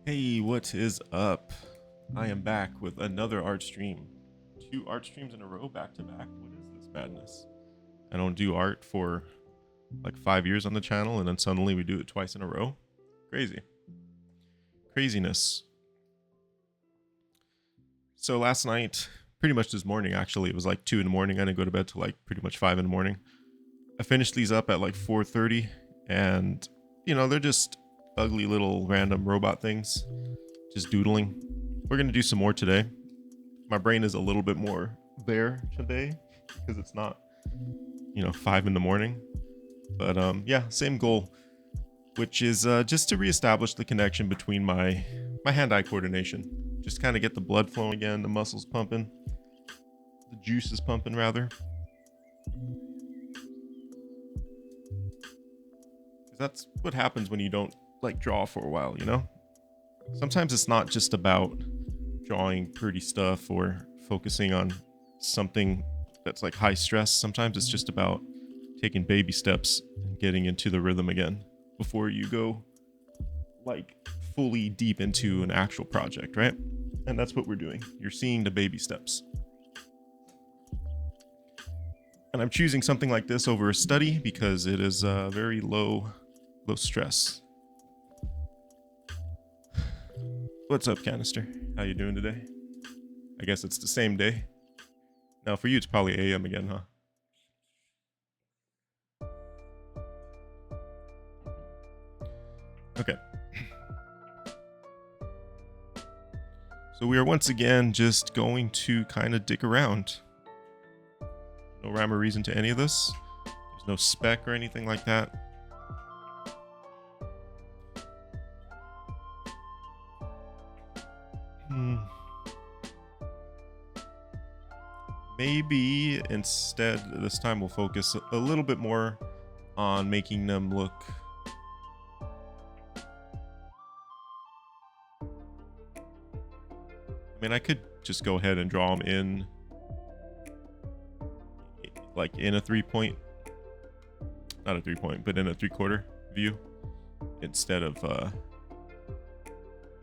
Hey, what is up? I am back with another art stream. 2 art streams in a row, back to back. What is this madness? I don't do art for like 5 years on the channel, and then suddenly we do it twice in a row. Crazy. Craziness. So last night, pretty much this morning actually, it was like 2 in the morning. I didn't go to bed till like pretty much 5 in the morning. I finished these up at like 4:30, and you know, they're just ugly little random robot things. Just doodling. We're gonna do some more today. My brain is a little bit more there today because it's not, 5 in the morning. But yeah, same goal, which is just to reestablish the connection between my hand-eye coordination. Just kind of get the blood flowing again, the muscles pumping, the juices pumping rather. Because that's what happens when you don't like draw for a while, you know? Sometimes it's not just about drawing pretty stuff or focusing on something that's like high stress. Sometimes it's just about taking baby steps and getting into the rhythm again before you go like fully deep into an actual project, right? And that's what we're doing. You're seeing the baby steps. And I'm choosing something like this over a study because it is very low stress. What's up, Canister? How you doing today? I guess it's the same day. Now for you, it's probably AM again, huh? Okay. So we are once again just going to kind of dick around. No rhyme or reason to any of this. There's no spec or anything like that. Maybe instead this time we'll focus a little bit more on making them look I could just go ahead and draw them in like in a 3-point, not a 3-point, but in a 3/4 view instead of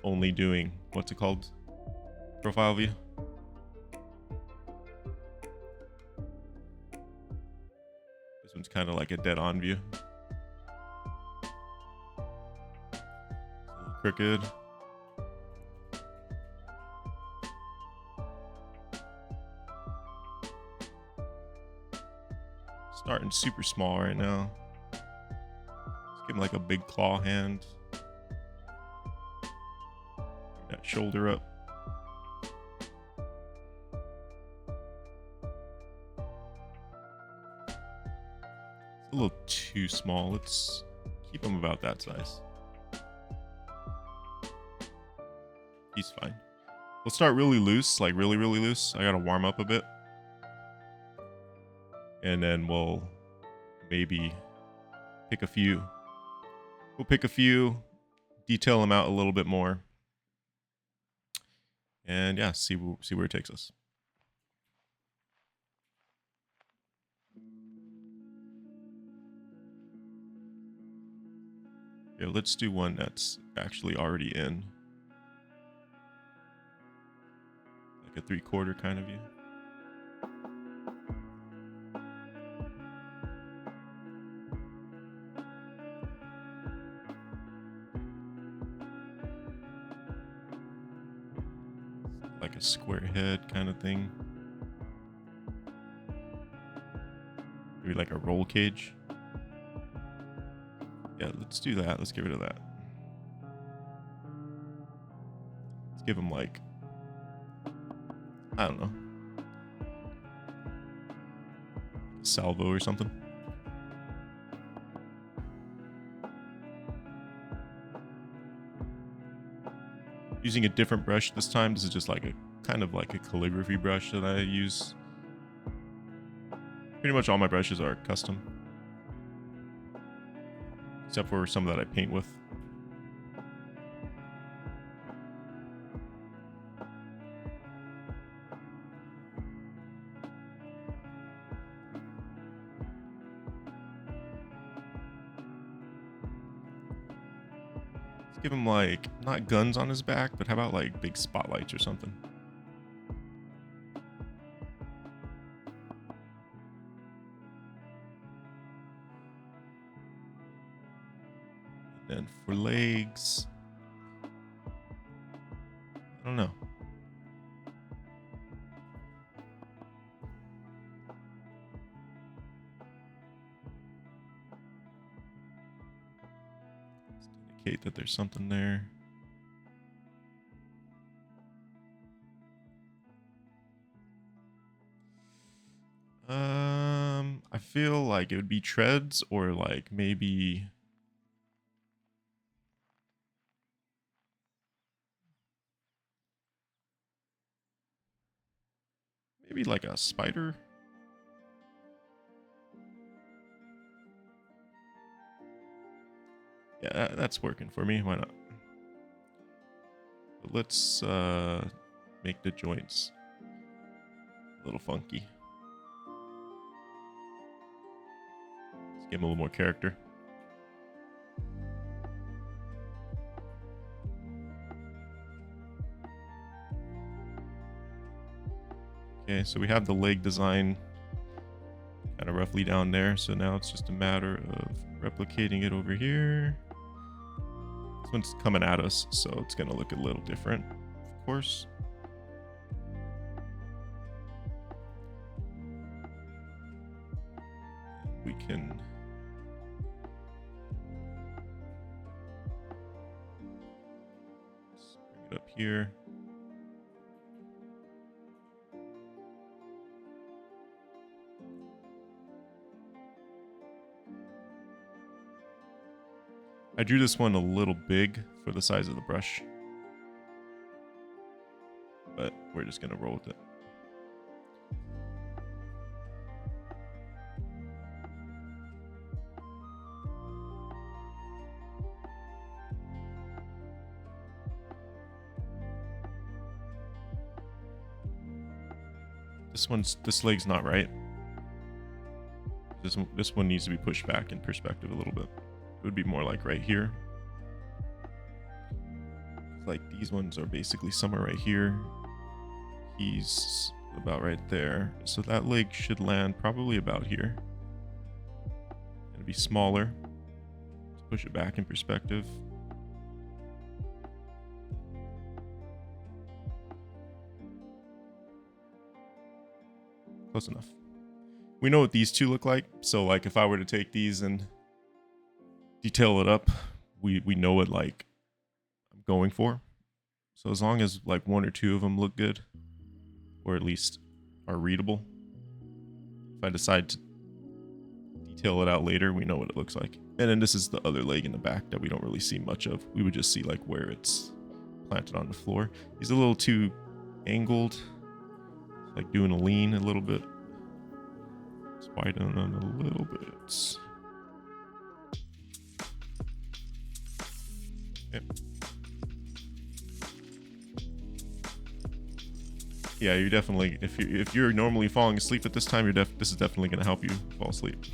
only doing what's it called, profile view. This one's kind of like a dead-on view. It's a little crooked. Starting super small right now. Let's give him like a big claw hand. Bring that shoulder up. It's a little too small. Let's keep him about that size. He's fine. We'll start really loose, like really loose. I gotta warm up a bit. And then we'll maybe pick a few. We'll pick a few, detail them out a little bit more. And yeah, see where it takes us. Yeah, let's do one that's actually already in. Like a 3/4 kind of view. Like a square head kind of thing. Maybe like a roll cage. Yeah, let's do that. Let's get rid of that. Let's give him like, I don't know, a salvo or something. Using a different brush this time. This is just like a kind of like a calligraphy brush that I use. Pretty much all my brushes are custom, except for some that I paint with. Let's give him like, not guns on his back, but how about like big spotlights or something? And for legs, I don't know. Just indicate that there's something there. I feel like it would be treads or like maybe like a spider. Yeah, that's working for me. Why not? But let's make the joints a little funky. Let's give him a little more character. Okay, so we have the leg design kind of roughly down there. So now it's just a matter of replicating it over here. This one's coming at us, so it's going to look a little different, of course. We can just bring it up here. I drew this one a little big for the size of the brush, but we're just going to roll with it. This leg's not right. This one needs to be pushed back in perspective a little bit. It would be more like right here. Like these ones are basically somewhere right here. He's about right there. So that leg should land probably about here. It'll be smaller. Let's push it back in perspective. Close enough. We know what these two look like. So like if I were to take these and detail it up, we know what like I'm going for. So as long as like one or two of them look good, or at least are readable, if I decide to detail it out later, we know what it looks like. And then this is the other leg in the back that we don't really see much of. We would just see like where it's planted on the floor. He's a little too angled, like doing a lean a little bit. Let's widen him a little bit. Okay. Yeah, you definitely, if you're normally falling asleep at this time, this is definitely going to help you fall asleep.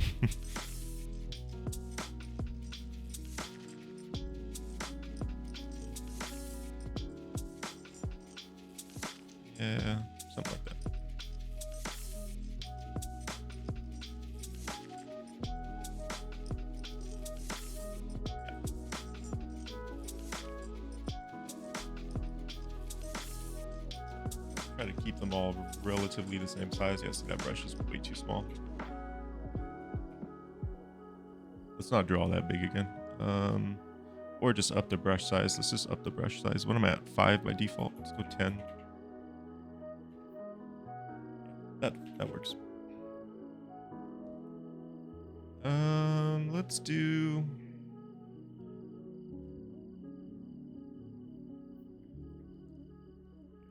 Yeah, something like that. Try to keep them all relatively the same size. Yeah, see, that brush is way too small. Let's not draw that big again. Or just up the brush size. Let's just up the brush size. What am I at? 5 by default. Let's go 10. That works. Let's do.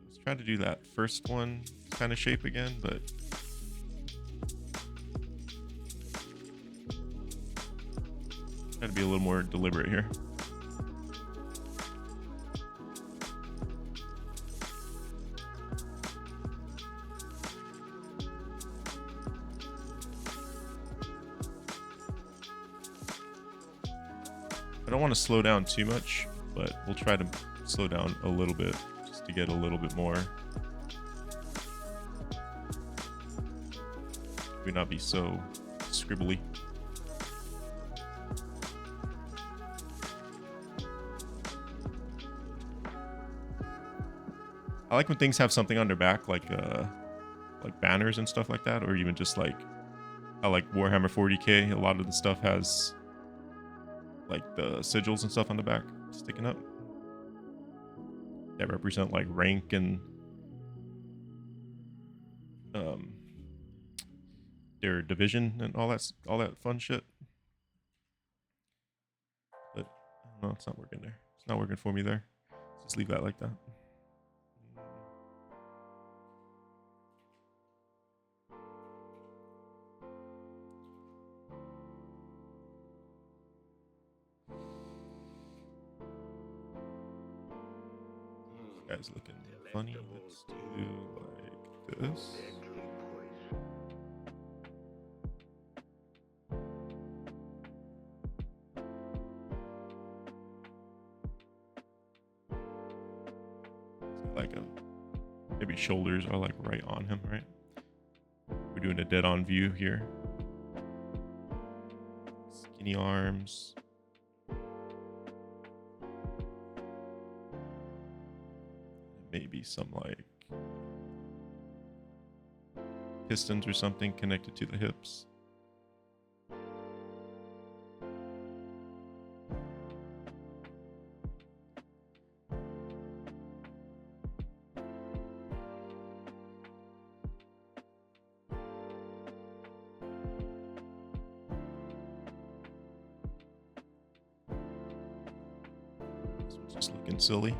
Let's try to do that first one kind of shape again, but try to be a little more deliberate here. I don't want to slow down too much, but we'll try to slow down a little bit just to get a little bit more. We not be so scribbly. I like when things have something on their back, like banners and stuff like that, or even just like I like Warhammer 40k. A lot of the stuff has like the sigils and stuff on the back sticking up that represent like rank and their division and all that fun shit. But no, it's not working there. It's not working for me there. Let's just leave that like that. This guy's looking funny. Let's do like this. Like maybe shoulders are like right on him, right? We're doing a dead on view here. Skinny arms. Maybe some like pistons or something connected to the hips. This one's just looking silly.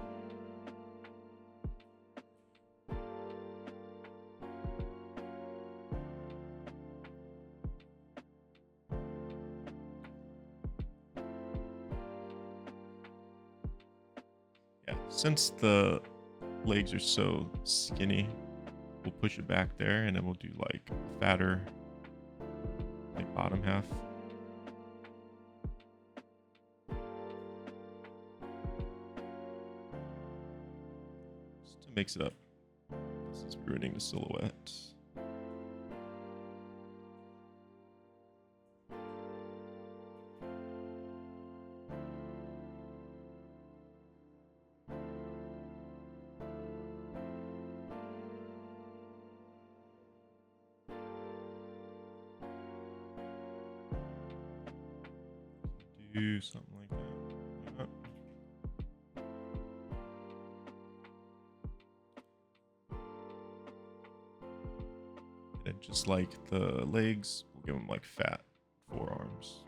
Since the legs are so skinny, we'll push it back there and then we'll do like fatter, like bottom half. Just to mix it up. This is ruining the silhouette. Do something like that. And then just like the legs, we'll give them like fat forearms.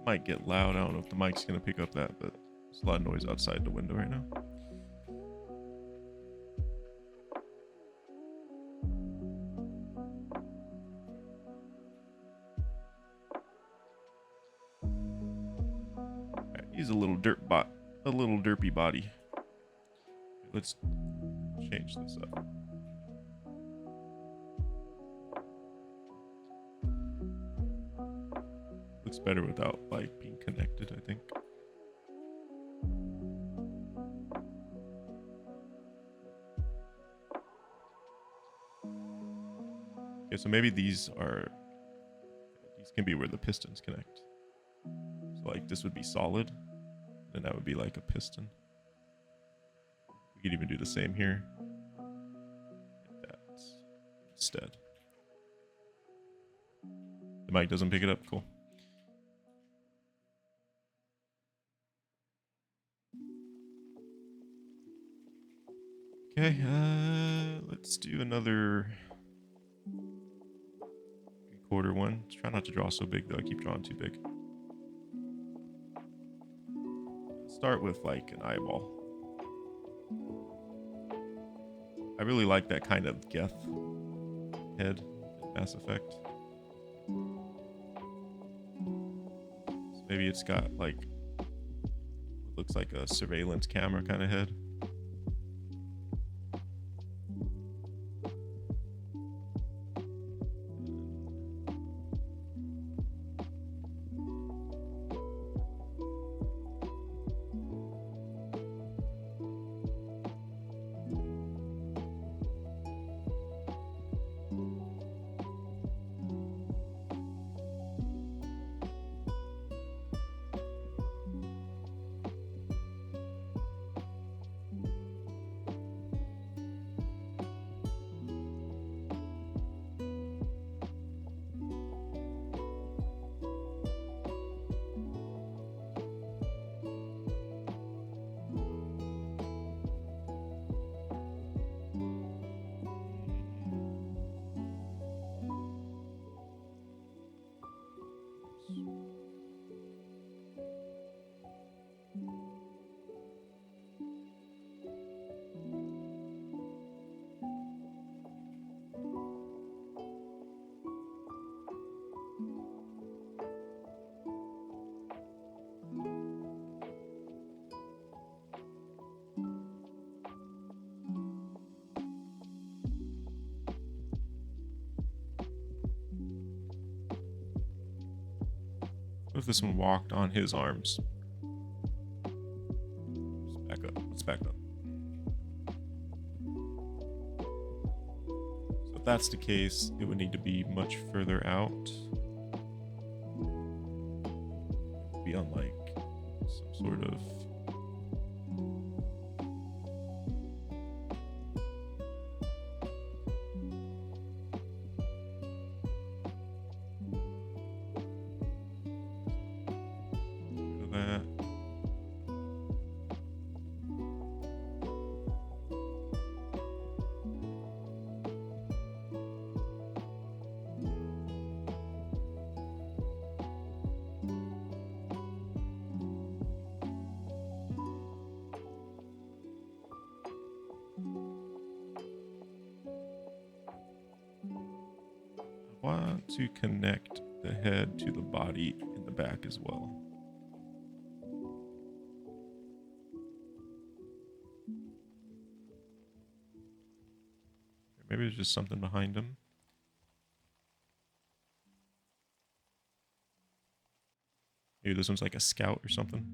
Might get loud. I don't know if the mic's gonna pick up that, but there's a lot of noise outside the window right now. Right, he's a little a little derpy body. Let's change this up. Looks better without like being connected, I think. Okay, so maybe these can be where the pistons connect. So like this would be solid, and that would be like a piston. We could even do the same here. Like that instead. The mic doesn't pick it up, cool. Okay, let's do another 3/4 one. Let's try not to draw so big though, I keep drawing too big. Let's start with like an eyeball. I really like that kind of Geth head in Mass Effect. So maybe it's got like what looks like a surveillance camera kind of head. What if this one walked on his arms? Let's back up. Let's back up. So if that's the case, it would need to be much further out. Be on like some sort of that. I want to connect the head to the body in the back as well. Maybe there's just something behind him. Maybe this one's like a scout or something.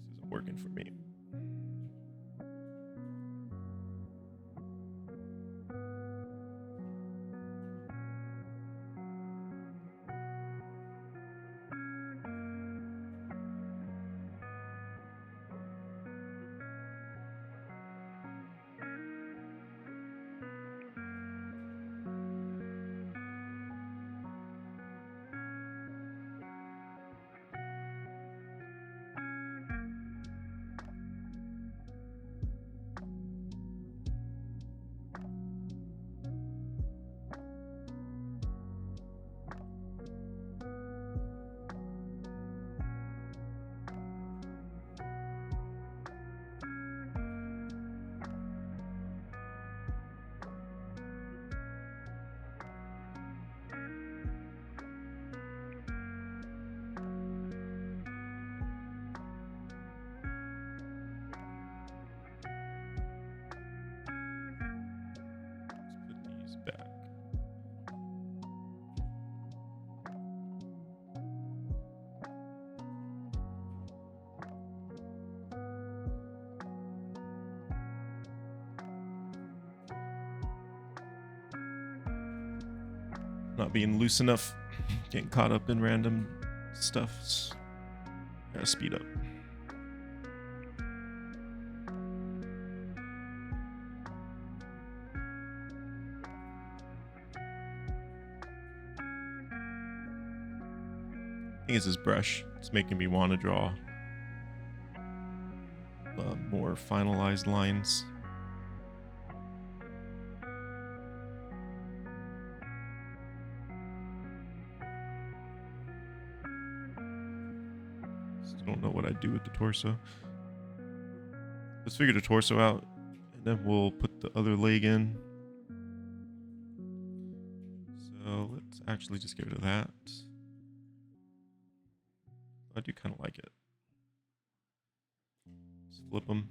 This isn't working for me. not being loose enough, getting caught up in random stuff. Gotta speed up. I think it's this brush. It's making me want to draw more finalized lines. Still don't know what I'd do with the torso. Let's figure the torso out, and then we'll put the other leg in. So let's actually just get rid of that. I do kind of like it. Let's flip them.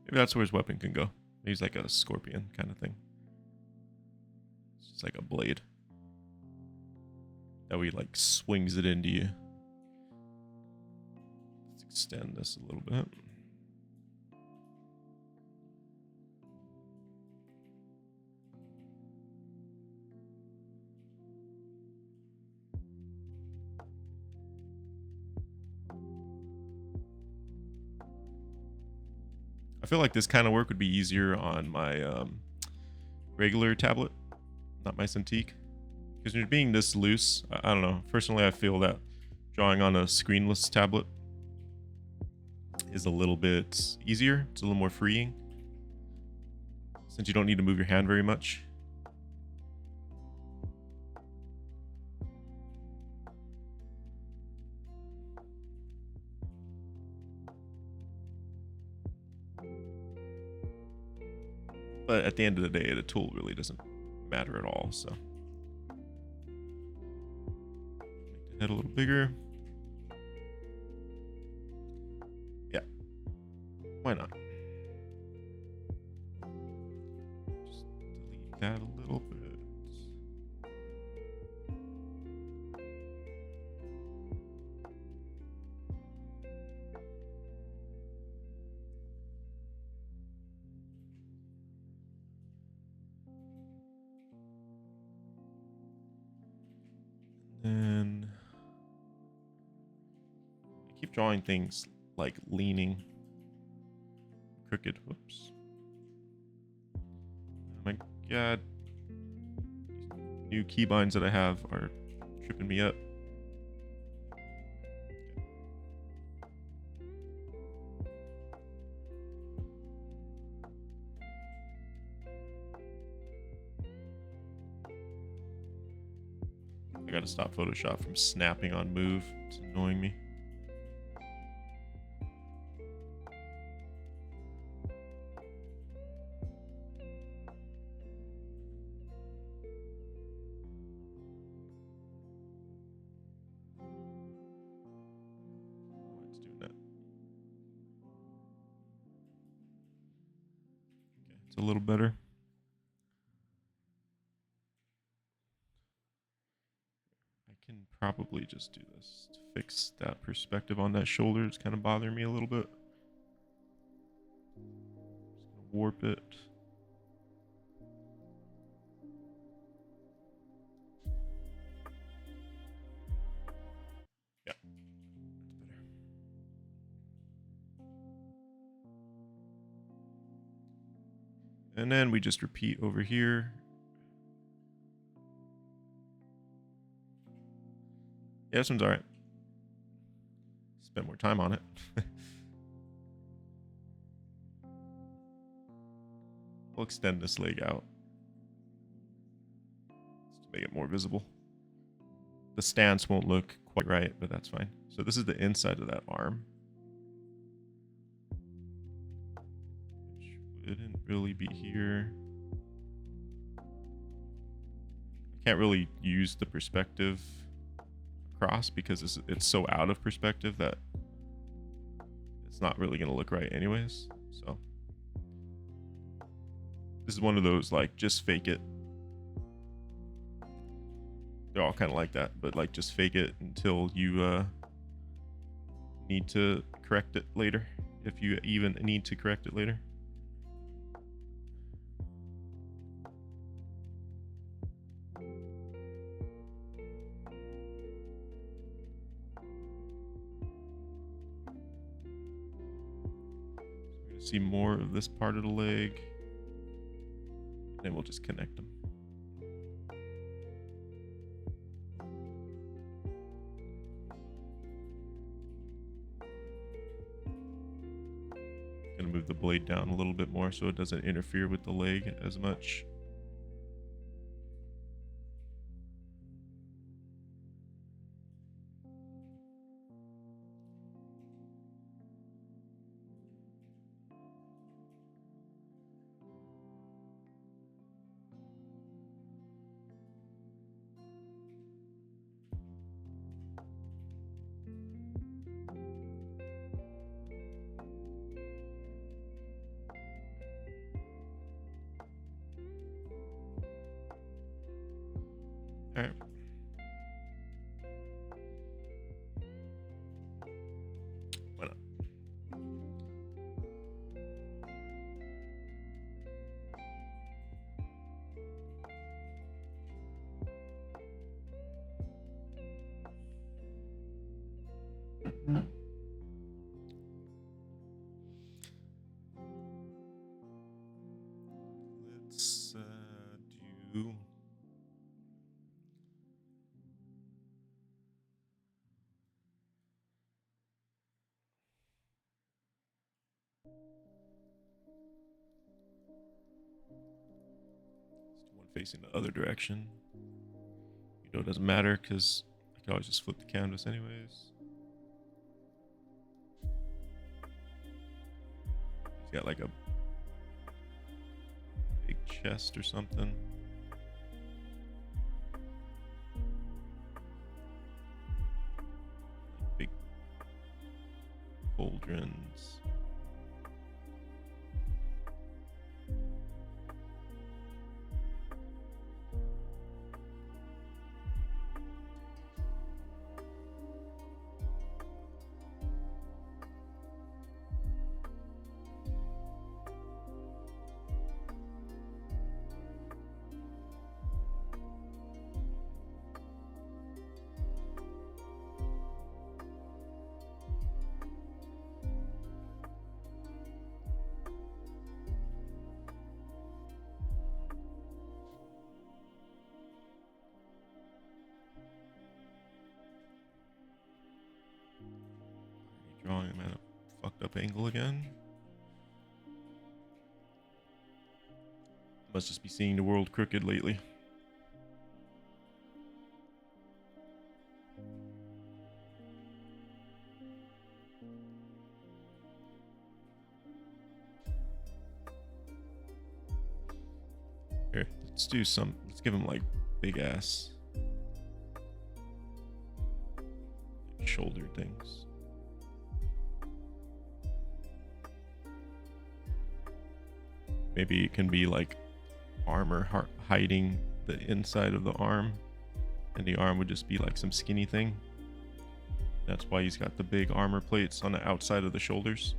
Maybe that's where his weapon can go. Maybe he's like a scorpion kind of thing. It's just like a blade that we like swings it into you. Let's extend this a little bit. I feel like this kind of work would be easier on my regular tablet, not my Cintiq. Because when you're being this loose, I don't know. Personally, I feel that drawing on a screenless tablet is a little bit easier. It's a little more freeing, since you don't need to move your hand very much. But at the end of the day, the tool really doesn't matter at all, so. Make the head a little bigger. Yeah. Why not? Just delete that a little bit. And I keep drawing things like leaning, crooked. Whoops. Oh my god. These new keybinds that I have are tripping me up. I gotta stop Photoshop from snapping on move. It's annoying me. Why it's doing that? Okay, it's a little better. Can probably just do this to fix that perspective on that shoulder. It's kind of bothering me a little bit. Just gonna warp it. Yeah, that's better. And then we just repeat over here. Yeah, this one's all right. Spend more time on it. We'll extend this leg out just to make it more visible. The stance won't look quite right, but that's fine. So this is the inside of that arm, which wouldn't really be here. I can't really use the perspective across because it's so out of perspective that it's not really going to look right anyways. So this is one of those like just fake it. They're all kind of like that, but like just fake it until you need to correct it later, if you even need to correct it later. See more of this part of the leg, and then we'll just connect them. Gonna move the blade down a little bit more so it doesn't interfere with the leg as much. All right. Why not? Let's do. One facing the other direction. You know, it doesn't matter because I can always just flip the canvas anyways. He's got like a big chest or something. Like big cauldrons. Drawing him at a fucked up angle again. Must just be seeing the world crooked lately. Here, let's do some. Let's give him like big ass like shoulder things. Maybe it can be like armor hiding the inside of the arm, and the arm would just be like some skinny thing. That's why he's got the big armor plates on the outside of the shoulders.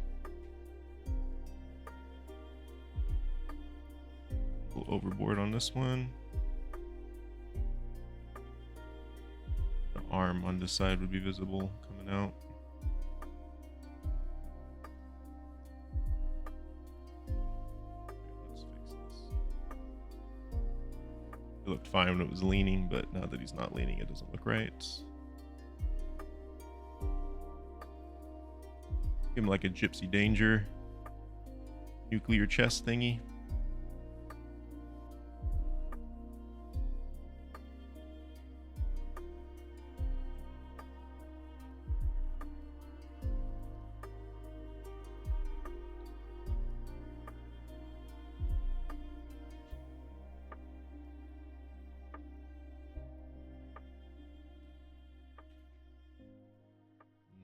A little overboard on this one. The arm on this side would be visible coming out. It looked fine when it was leaning, but now that he's not leaning, it doesn't look right. Give him like a Gypsy Danger nuclear chest thingy.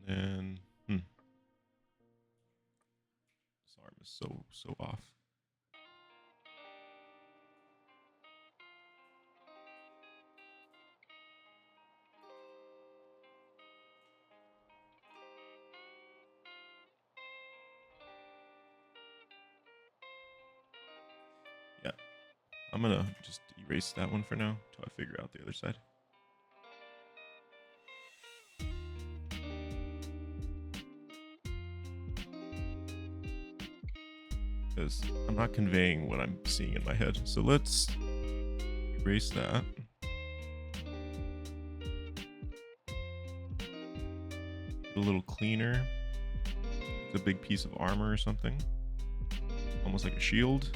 And this arm is so off. I'm gonna just erase that one for now until I figure out the other side. Because I'm not conveying what I'm seeing in my head. So let's erase that. A little cleaner. It's a big piece of armor or something. Almost like a shield.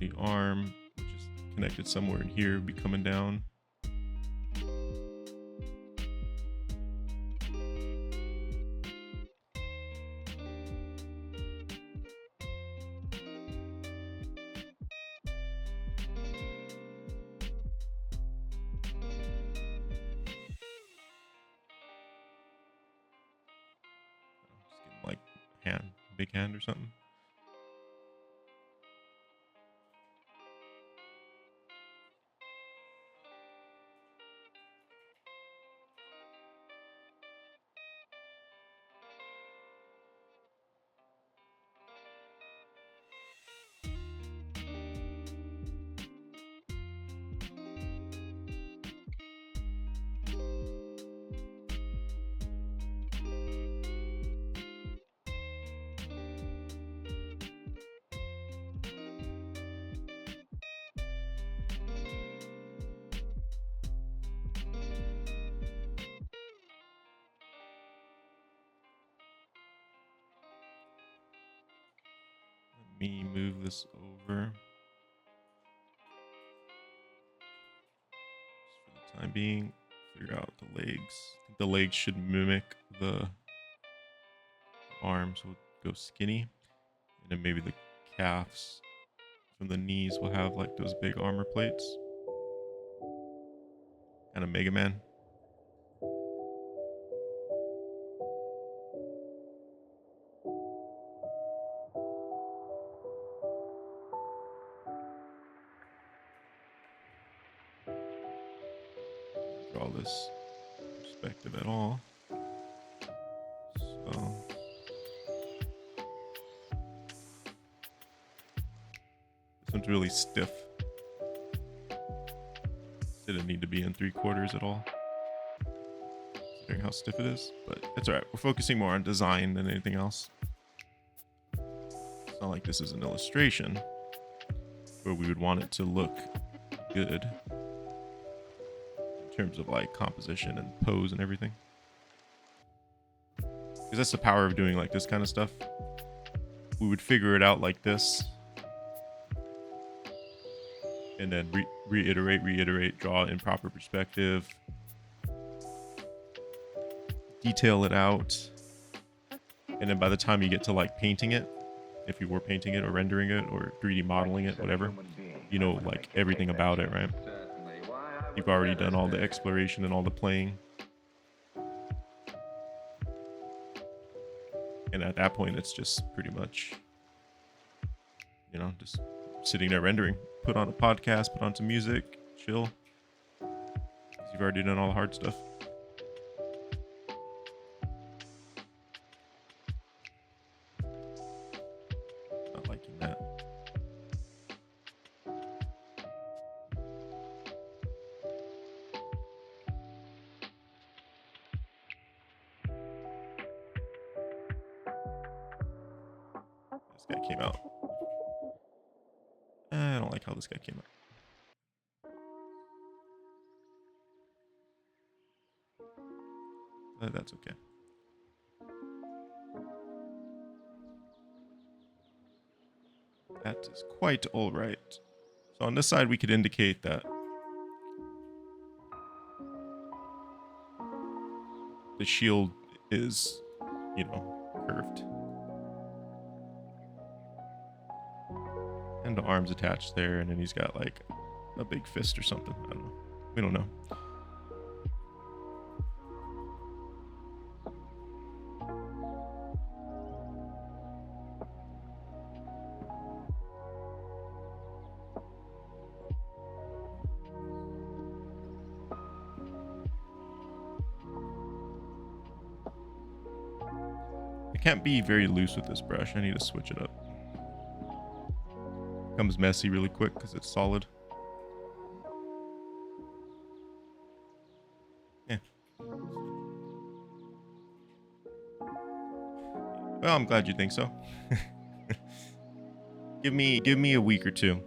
The arm, which is connected somewhere in here, would be coming down. Like hand, big hand or something. Let me move this over. Just for the time being, figure out the legs. I think the legs should mimic the arms, so we'll go skinny. And then maybe the calves from the knees will have like those big armor plates. Kind of Mega Man. Draw this perspective at all. So this one's really stiff. Didn't need to be in 3/4 at all, considering how stiff it is, but it's alright. We're focusing more on design than anything else. It's not like this is an illustration where we would want it to look good in terms of like composition and pose and everything. Because that's the power of doing like this kind of stuff. We would figure it out like this, and then reiterate, draw in proper perspective, detail it out, and then by the time you get to like painting it, if you were painting it or rendering it or 3D modeling it, whatever, you know like everything about it, right? You've already done all the exploration and all the playing. And at that point, it's just pretty much, you know, just sitting there rendering. Put on a podcast, put on some music, chill. Because you've already done all the hard stuff. Not liking that. This guy came out. I don't like how this guy came out. But that's okay. That is quite all right. So on this side, we could indicate that the shield is, you know, curved. And the arms attached there, and then he's got like a big fist or something. I don't know. We don't know. I can't be very loose with this brush. I need to switch it up. becomes messy really quick because it's solid. Yeah. Well, I'm glad you think so. Give me a week or two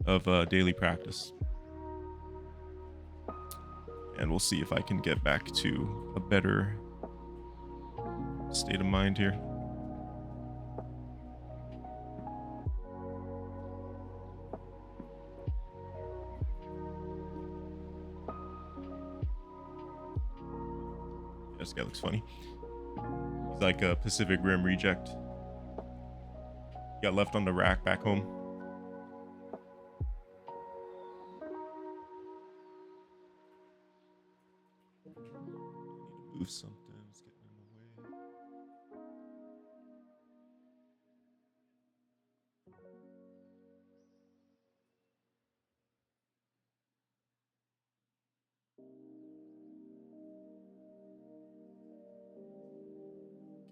of daily practice, and we'll see if I can get back to a better state of mind here. Yeah, this guy looks funny. He's like a Pacific Rim reject. Got left on the rack back home. Need to move something. It's getting in the way.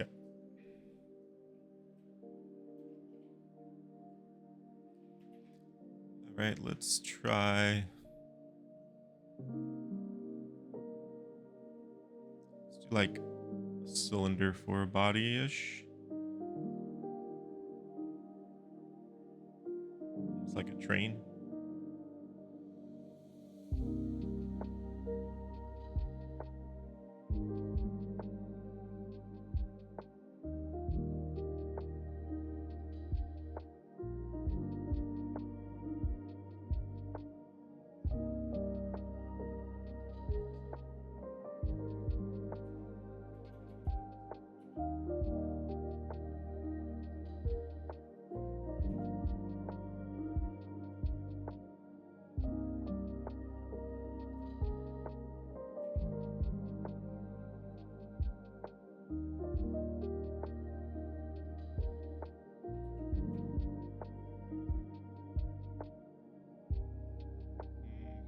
Okay. All right, let's try. Let's do like a cylinder for a body-ish. It's like a train.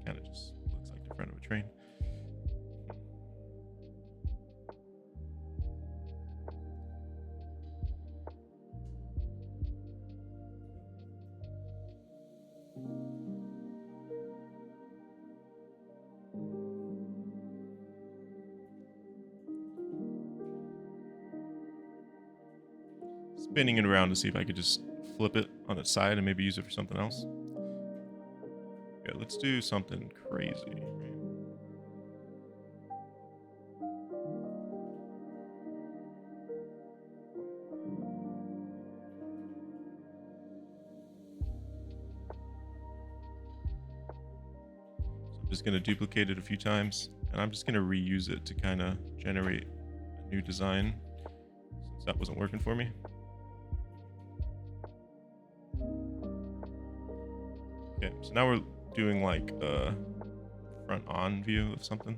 Kind of just looks like the front of a train. Spinning it around to see if I could just flip it on its side and maybe use it for something else. Yeah, let's do something crazy. So I'm just going to duplicate it a few times, and I'm just going to reuse it to kind of generate a new design since that wasn't working for me. Okay, so now we're doing like a front on view of something.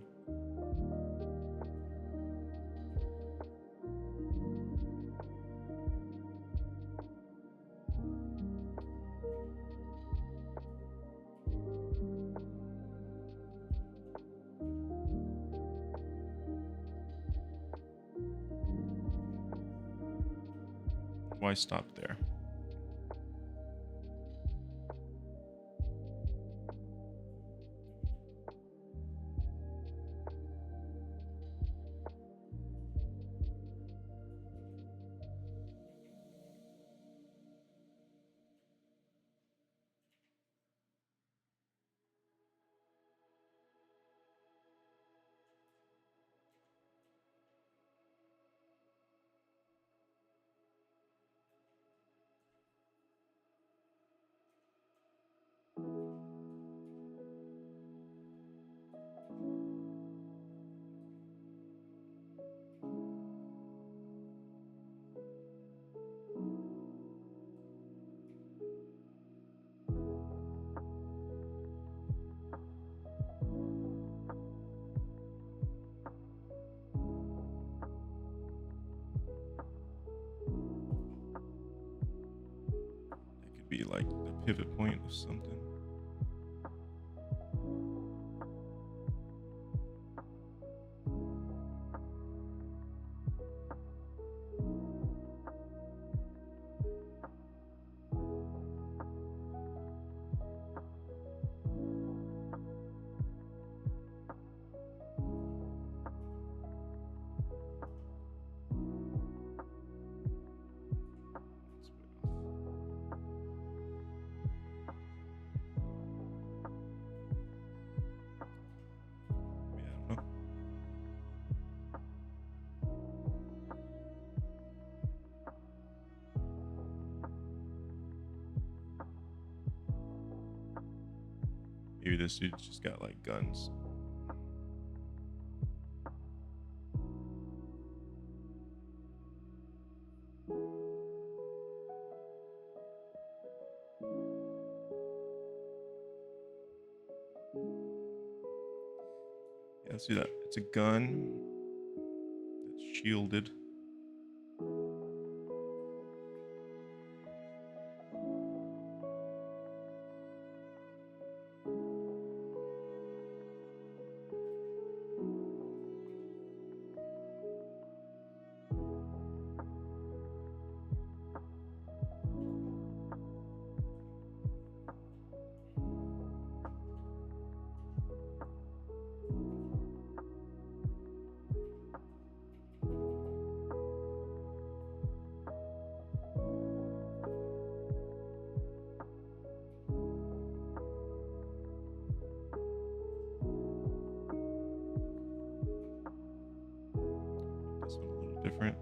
Why stop there? Be like the pivot point of something. Maybe this dude's just got like guns. Yeah, let's do that. It's a gun. It's shielded. This one a little different.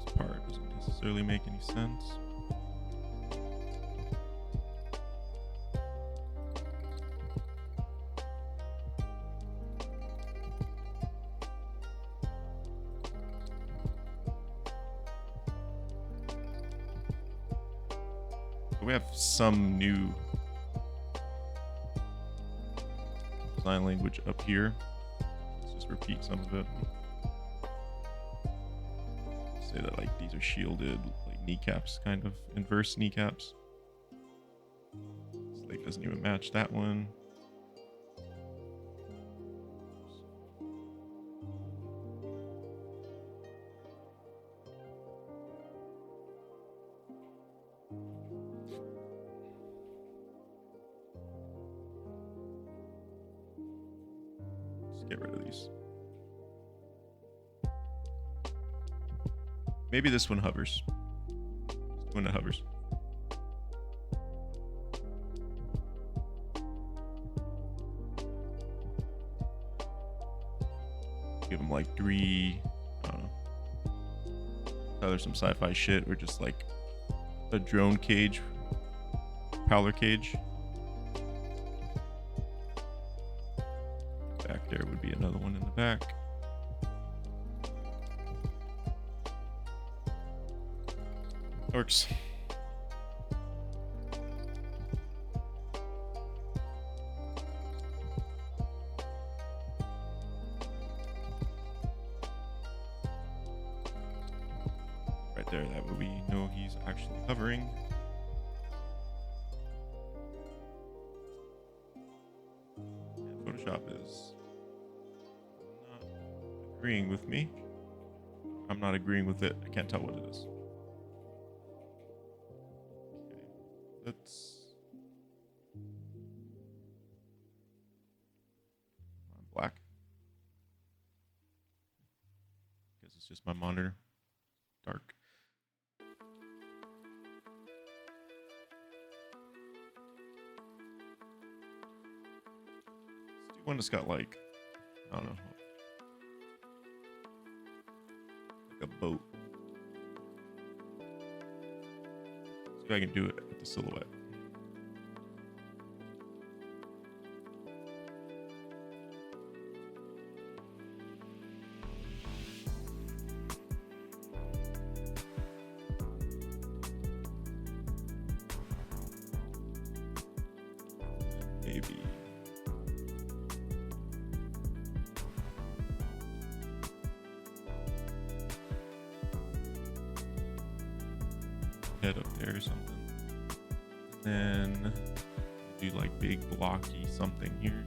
This part doesn't necessarily make any sense. We have some new design language up here. Let's just repeat some of it. Say that like these are shielded, like kneecaps, kind of inverse kneecaps. This leg doesn't even match that one. Get rid of these. Maybe this one hovers. This one that hovers. Give him like 3, I don't know. Either some sci-fi shit or just like a drone cage, prowler cage. Back there would be another one in the back. Works. Right there, that way we know he's actually hovering. And Photoshop is not agreeing with me. I'm not agreeing with it. I can't tell what it is. Okay, let's... I'm black. Because it's just my monitor. Dark. One that's got like, I don't know, like a boat. See if I can do it with the silhouette. Maybe. Head up there or something. Then do like big blocky something here.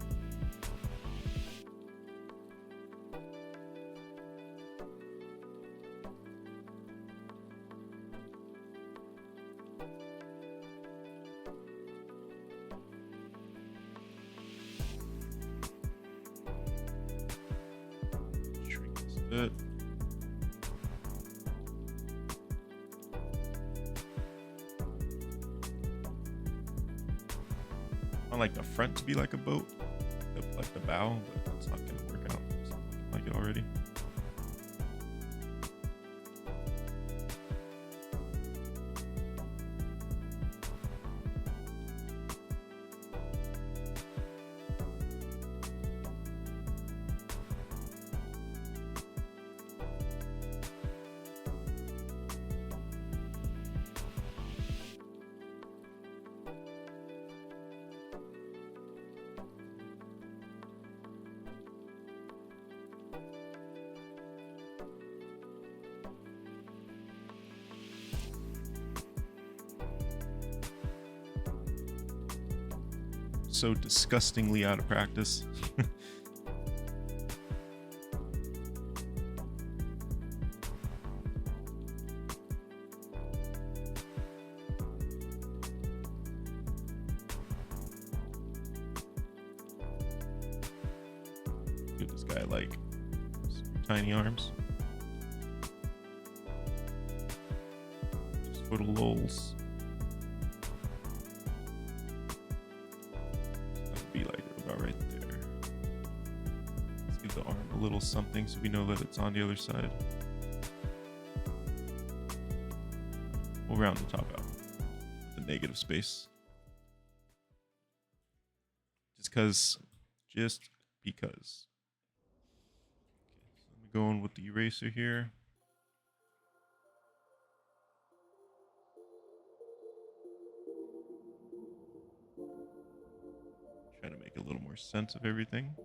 Shrink this a bit. I like the front to be like a boat, like the bow, but that's not going to work out. It's not looking like it already. So disgustingly out of practice. Give this guy like tiny arms. Just for the lulz. Be like about right there. Let's give the arm a little something so we know that it's on the other side. We'll round the top out with the negative space. Just because. Okay, so let me go in with the eraser here. Try to make a little more sense of everything.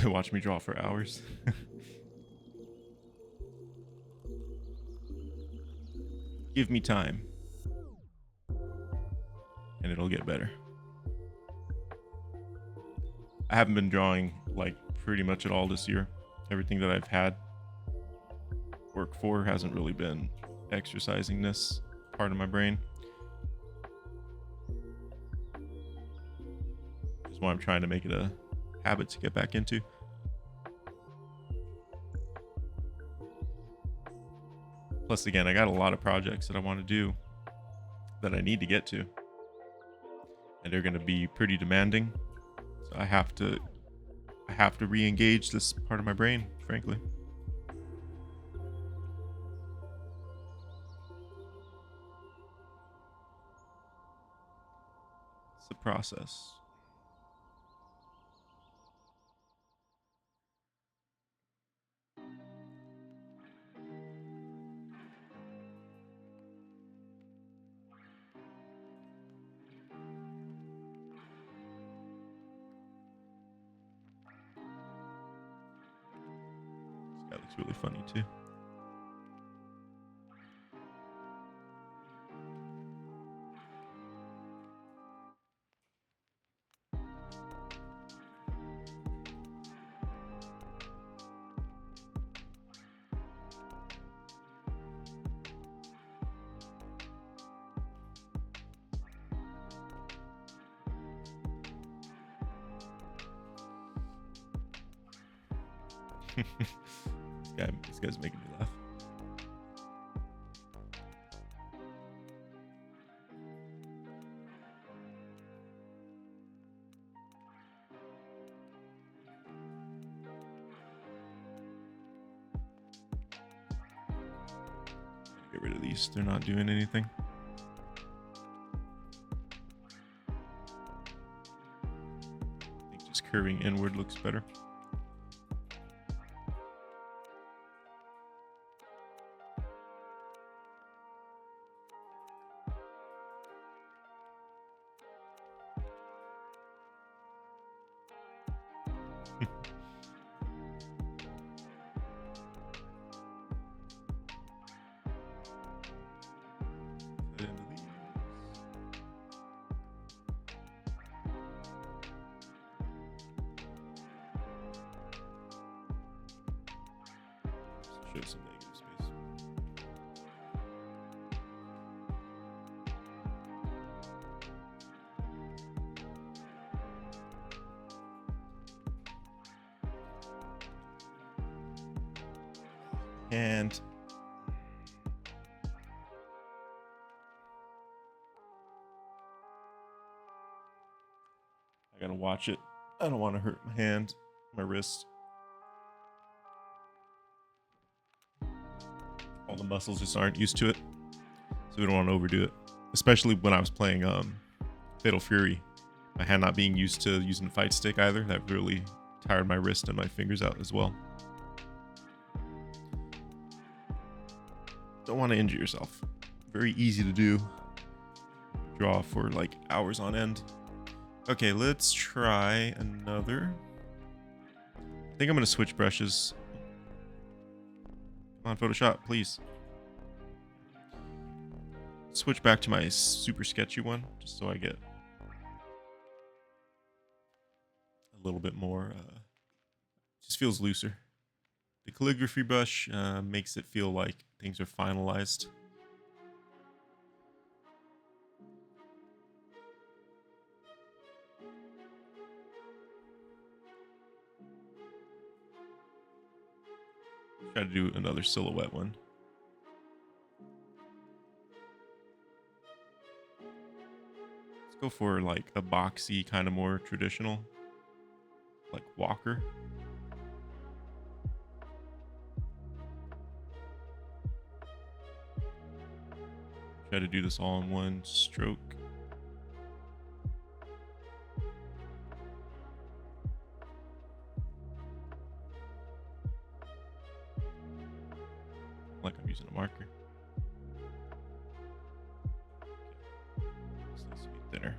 Watch me draw for hours. Give me time. And it'll get better. I haven't been drawing like pretty much at all this year. Everything that I've had work for hasn't really been exercising this part of my brain. Which is why I'm trying to make it a habit to get back into. Plus, again, I got a lot of projects that I want to do that I need to get to. And they're going to be pretty demanding. So I have to re-engage this part of my brain, frankly. the process. This guy looks really funny too. This guy's making me laugh. Get rid of these. They're not doing anything. I think just curving inward looks better. Show some negative space. And I gotta watch it. I don't want to hurt my hand, my wrist. All the muscles just aren't used to it, so we don't want to overdo it. Especially when I was playing Fatal Fury, my hand not being used to using the fight stick either. That really tired my wrist and my fingers out as well. Don't want to injure yourself. Very easy to do. Draw for like hours on end. Okay, let's try another. I think I'm gonna switch brushes. Come on, Photoshop, please. Switch back to my super sketchy one, just so I get a little bit more, just feels looser. The calligraphy brush makes it feel like things are finalized. Try to do another silhouette one. Let's go for like a boxy, kind of more traditional, like Walker. Try to do this all in one stroke. Like I'm using a marker. This needs to be thinner.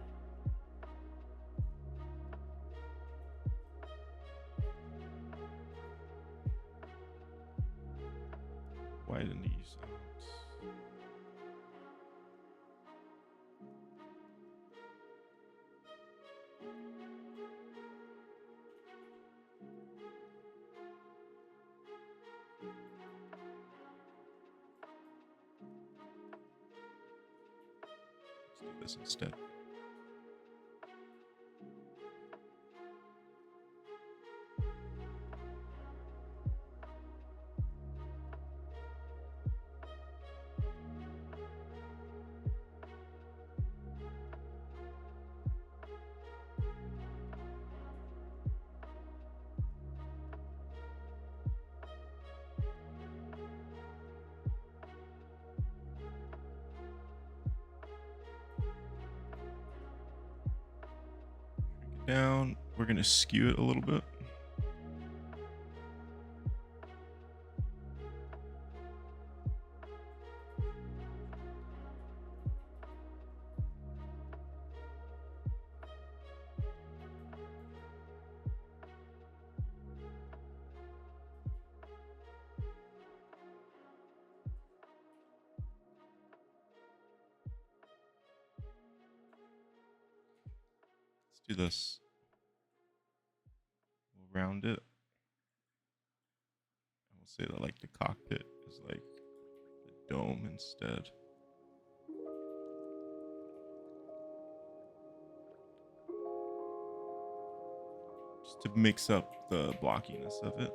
Widen these out. Let's do this instead. down. We're gonna skew it a little bit. Let's do this. We'll round it. And we'll say that like the cockpit is like the dome instead. Just to mix up the blockiness of it.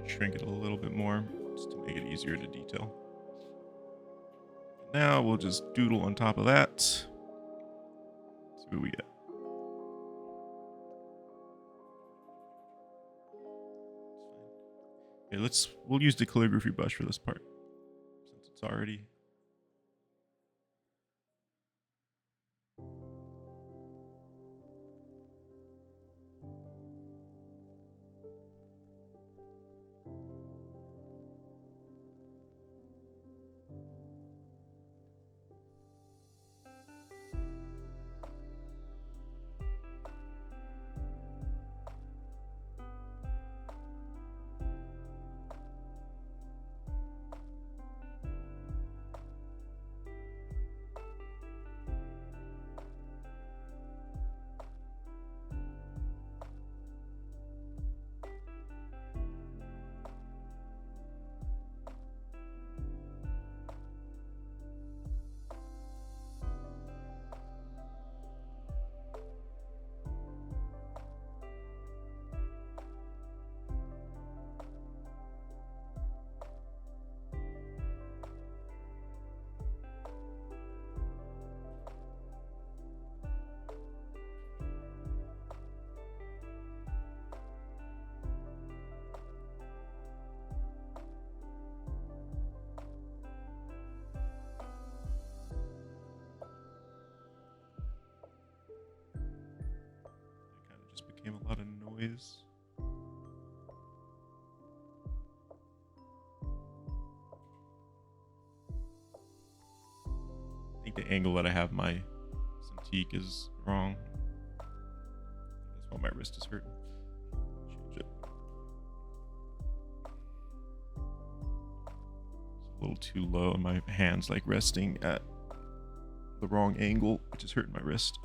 Shrink it a little bit more just to make it easier to detail. Now we'll just doodle on top of that. See what we get. Okay, we'll use the calligraphy brush for this part since it's already. Became a lot of noise. I think the angle that I have my Cintiq is wrong. That's why my wrist is hurting. Change it. It's a little too low, and my hand's like resting at the wrong angle, which is hurting my wrist.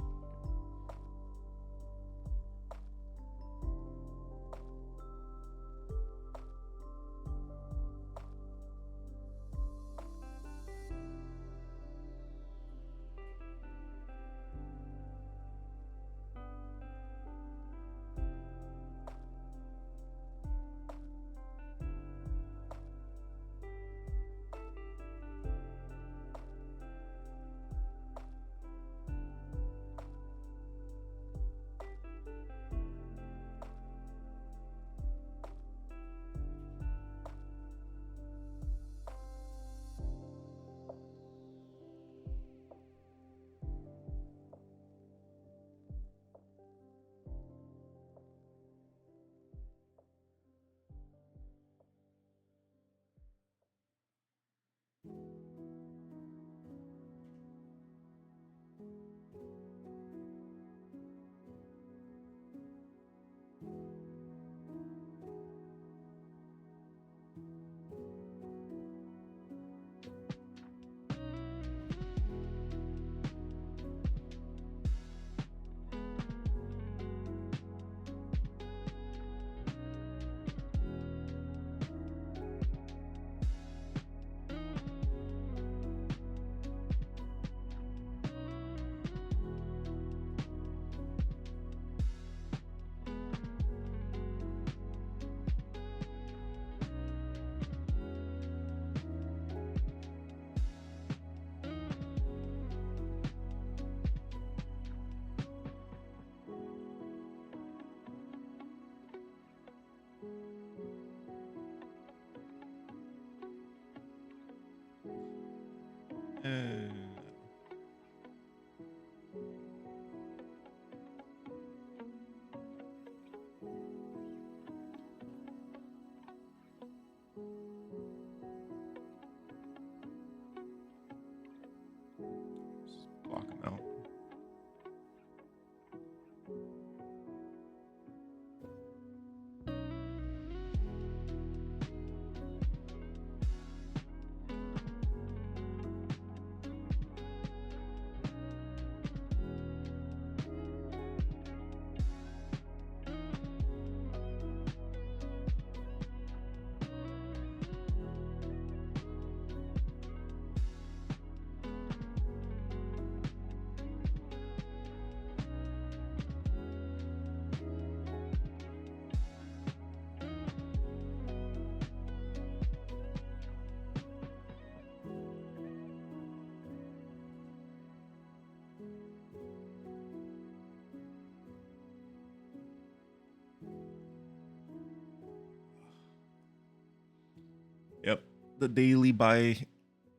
the daily buy.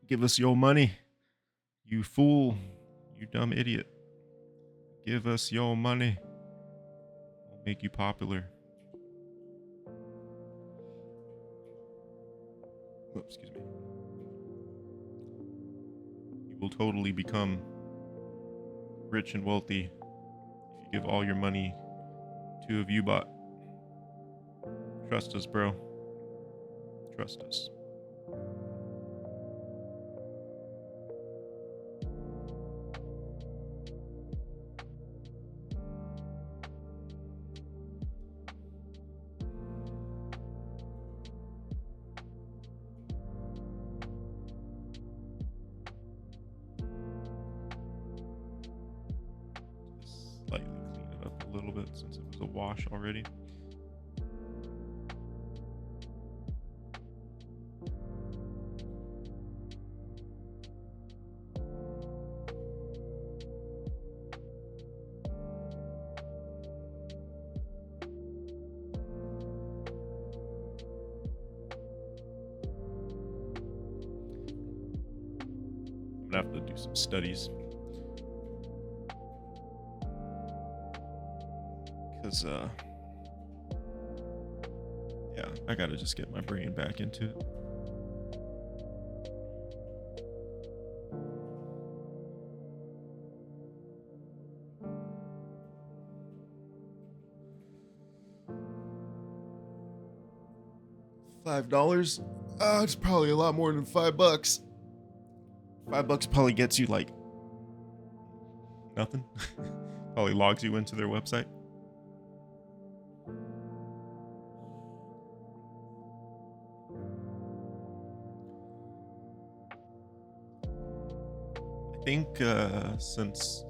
Give us your money. You fool. You dumb idiot. Give us your money. We'll make you popular. Oh, excuse me. You will totally become rich and wealthy if you give all your money to a Viewbot. Trust us, bro. Trust us. Slightly clean it up a little bit since it was a wash already. I'm gonna have to do some studies. Because, yeah, I gotta just get my brain back into it. $5? It's probably a lot more than $5. $5 probably gets you like nothing. Probably logs you into their website. I think since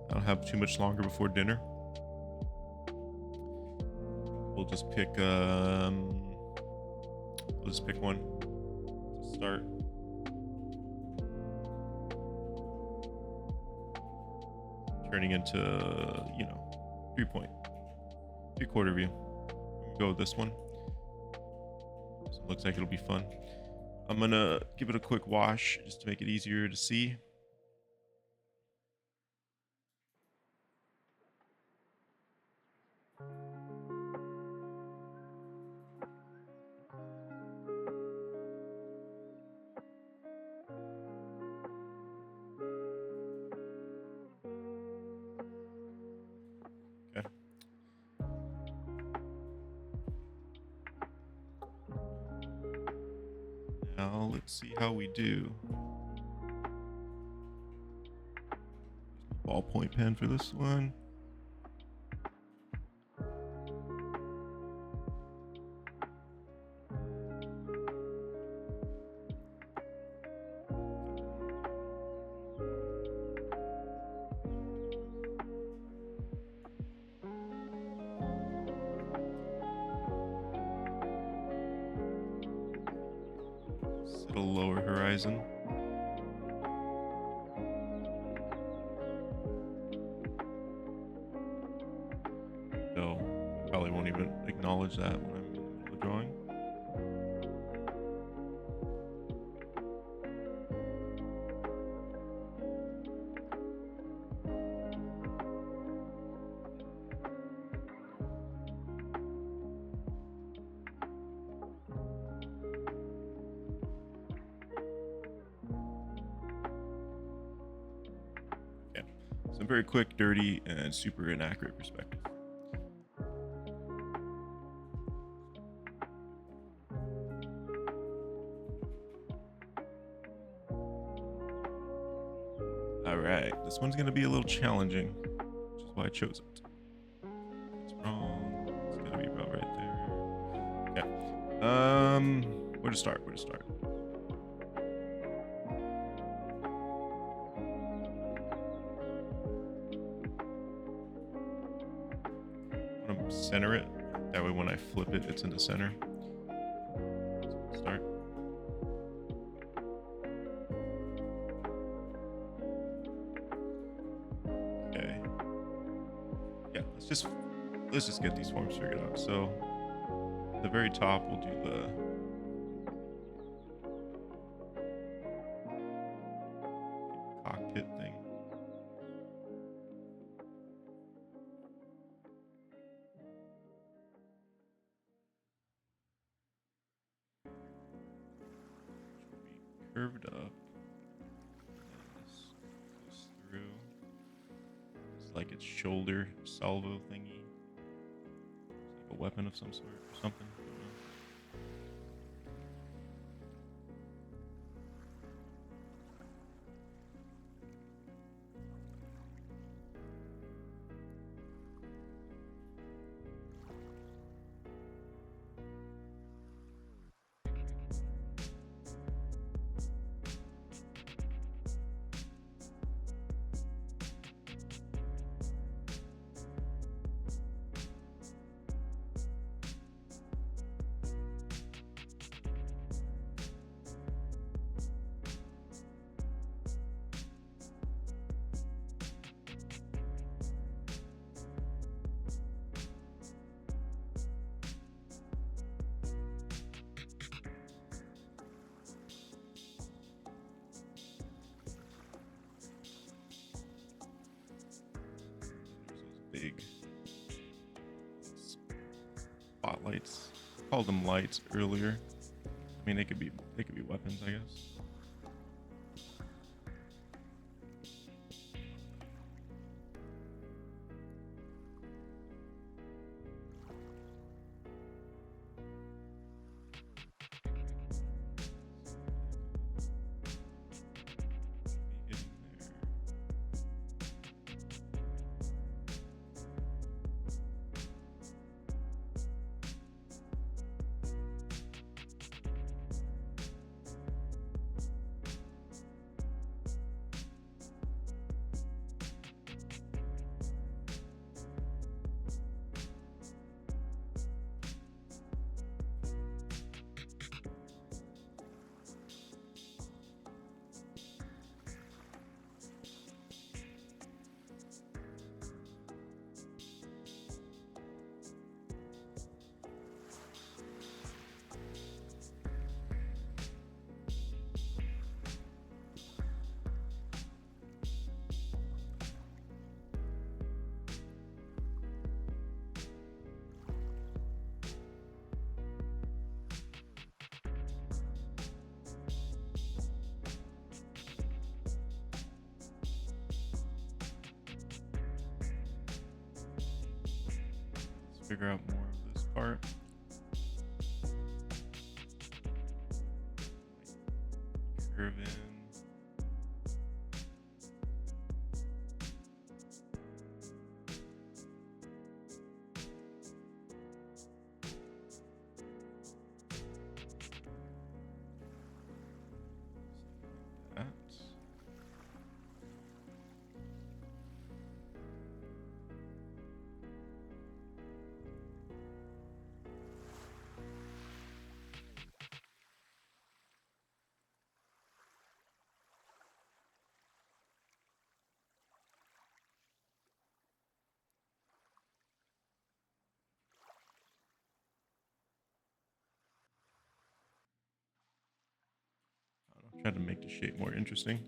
I don't have too much longer before dinner, we'll just pick one to start. Turning into, you know, 3/4 view. Go with this one. So it looks like it'll be fun. I'm gonna give it a quick wash just to make it easier to see. Okay. Now let's see how we do. Ballpoint pen for this one. Set a lower horizon. No, I probably won't even acknowledge that when I'm in the middle of drawing. Okay, some very quick, dirty, and super inaccurate perspective. All right, this one's gonna be a little challenging, which is why I chose it. It's wrong. It's gonna be about right there. Okay. Where to start? I'm gonna center it. That way, when I flip it, it's in the center. So start. Okay. Yeah, let's just get these forms figured out. So, at the very top, we'll do curved up. And this goes through. It's like its shoulder salvo thingy. It's like a weapon of some sort or something. I don't know. There's those big spotlights. Called them lights earlier. I mean, they could be weapons, I guess. Be hitting there. Let's figure out more of this part. Curve in. That. I don't know, try to make the shape more interesting.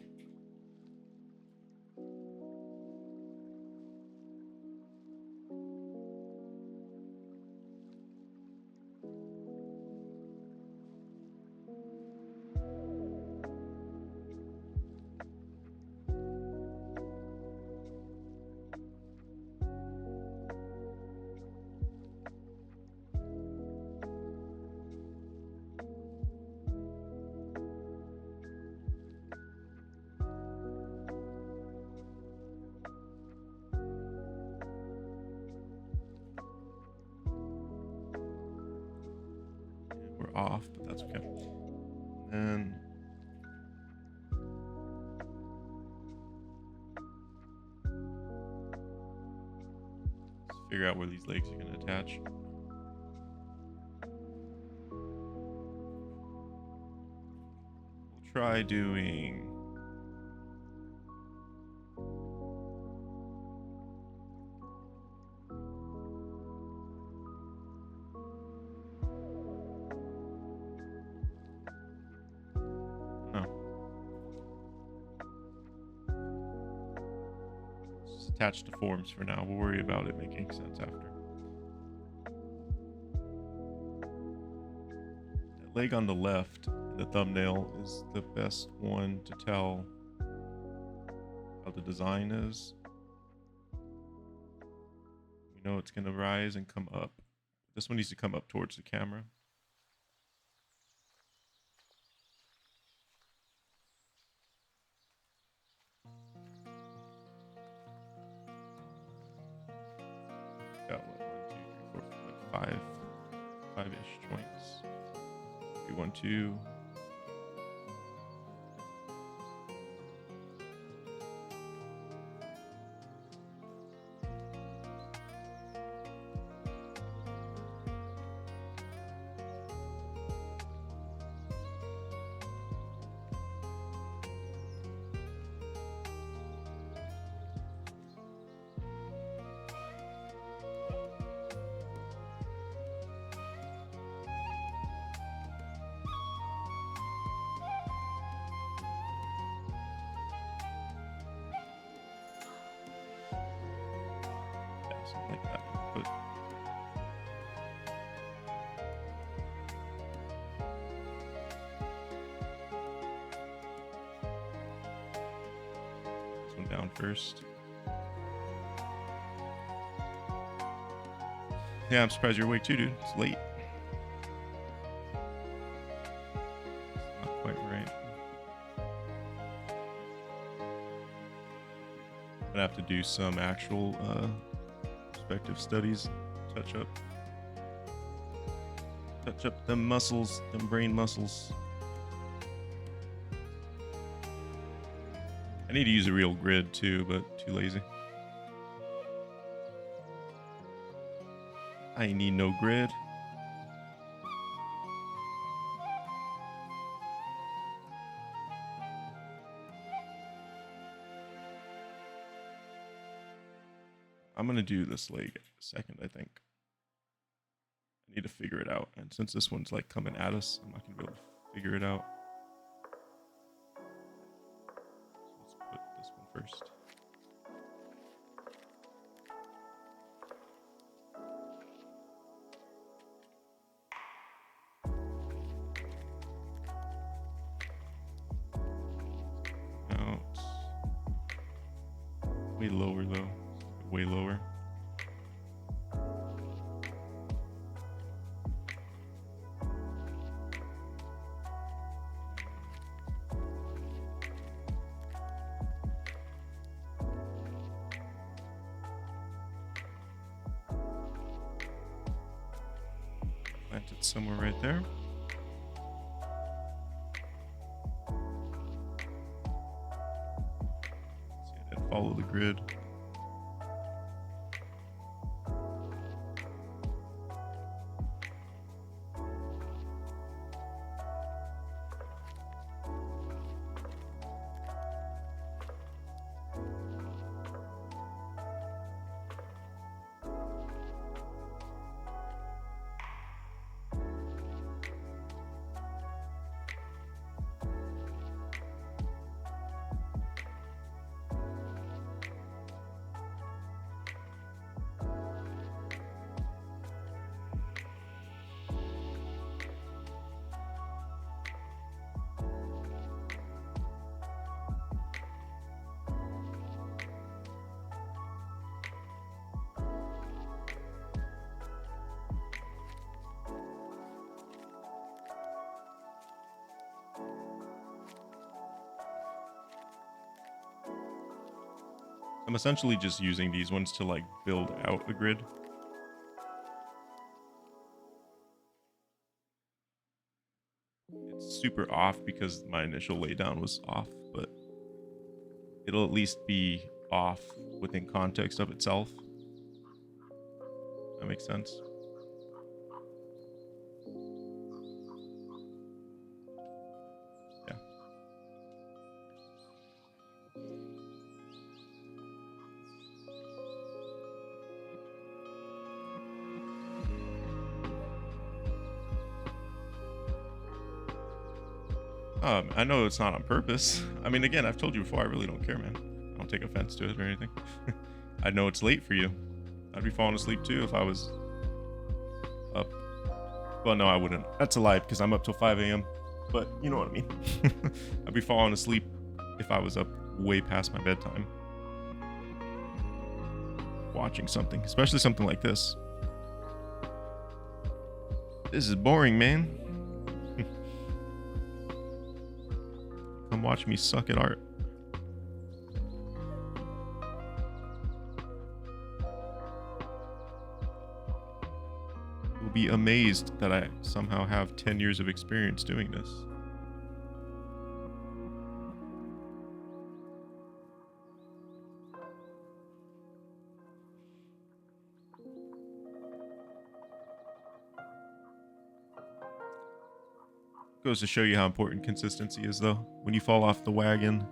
We're off, but that's okay. And let's figure out where these legs are going to attach. We'll try doing attached to forms for now. We'll worry about it making sense after. That leg on the left, the thumbnail, is the best one to tell how the design is. You know it's gonna rise and come up. This one needs to come up towards the camera. Got what, 1, 2, 3, 4, 5, 5-ish joints. 3, 1, 2. Something like that. But this one down first. Yeah, I'm surprised you're awake too, dude. It's late. It's not quite right. I'm gonna have to do some actual perspective studies, touch up them muscles, them brain muscles. I need to use a real grid too, but too lazy. I need no grid. I'm gonna do this leg second, I think. I need to figure it out, and since this one's like coming at us, I'm not gonna be able to figure it out. So let's put this one first. Out. Way lower though. Way lower. Plant it somewhere right there. See, and then follow the grid. I'm essentially just using these ones to like build out a grid. It's super off because my initial laydown was off, but it'll at least be off within context of itself. That makes sense. Yeah. I know it's not on purpose. I mean, again, I've told you before, I really don't care, man. I don't take offense to it or anything. I know it's late for you. I'd be falling asleep too if I was up Well, no, I wouldn't. That's a lie because I'm up till 5 a.m. But you know what I mean. I'd be falling asleep if I was up way past my bedtime watching something, especially something like this. This is boring, man. Come watch me suck at art. You'll be amazed that I somehow have 10 years of experience doing this. Goes to show you how important consistency is, though. When you fall off the wagon,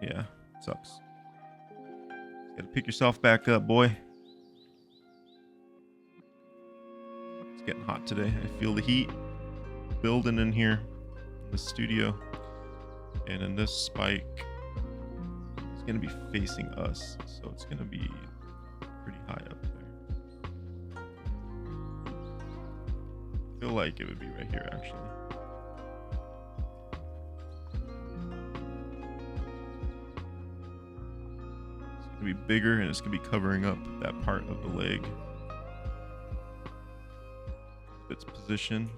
yeah, sucks. You gotta pick yourself back up, boy. It's getting hot today. I feel the heat building in here in the studio. And in this spike, it's gonna be facing us, so it's gonna be pretty high up there. I feel like it would be right here, actually. It's gonna be bigger, and it's gonna be covering up that part of the leg. Its position.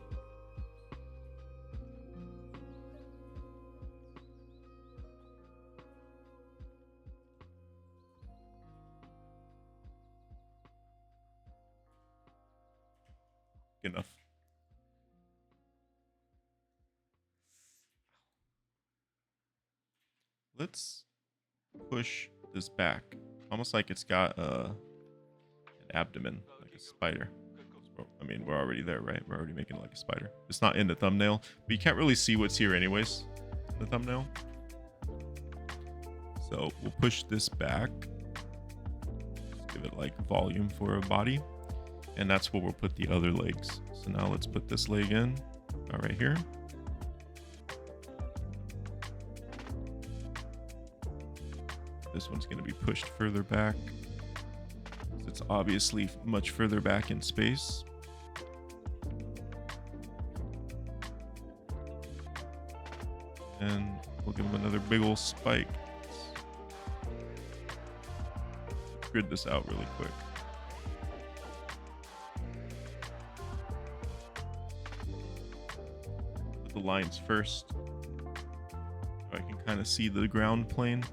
Enough. Let's push this back, almost like it's got an abdomen, like a spider. I mean, we're already there, right? We're already making it like a spider. It's not in the thumbnail, but you can't really see what's here anyways, the thumbnail. So we'll push this back, give it like volume for a body, and that's where we'll put the other legs. So now let's put this leg in, right here. This one's going to be pushed further back. It's obviously much further back in space. And we'll give him another big old spike. Let's grid this out really quick. Put the lines first, so I can kind of see the ground plane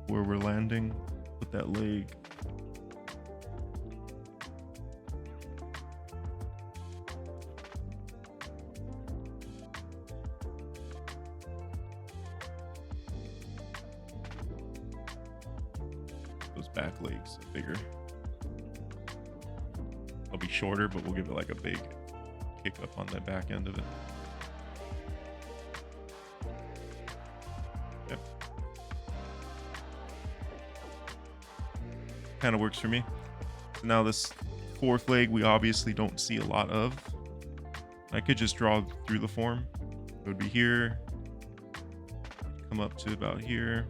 where we're landing. Put that leg. Those back legs are bigger. They'll be shorter, but we'll give it like a big kick up on that back end of it. Kind of works for me. So now this fourth leg we obviously don't see a lot of. I could just draw through the form. It would be here, come up to about here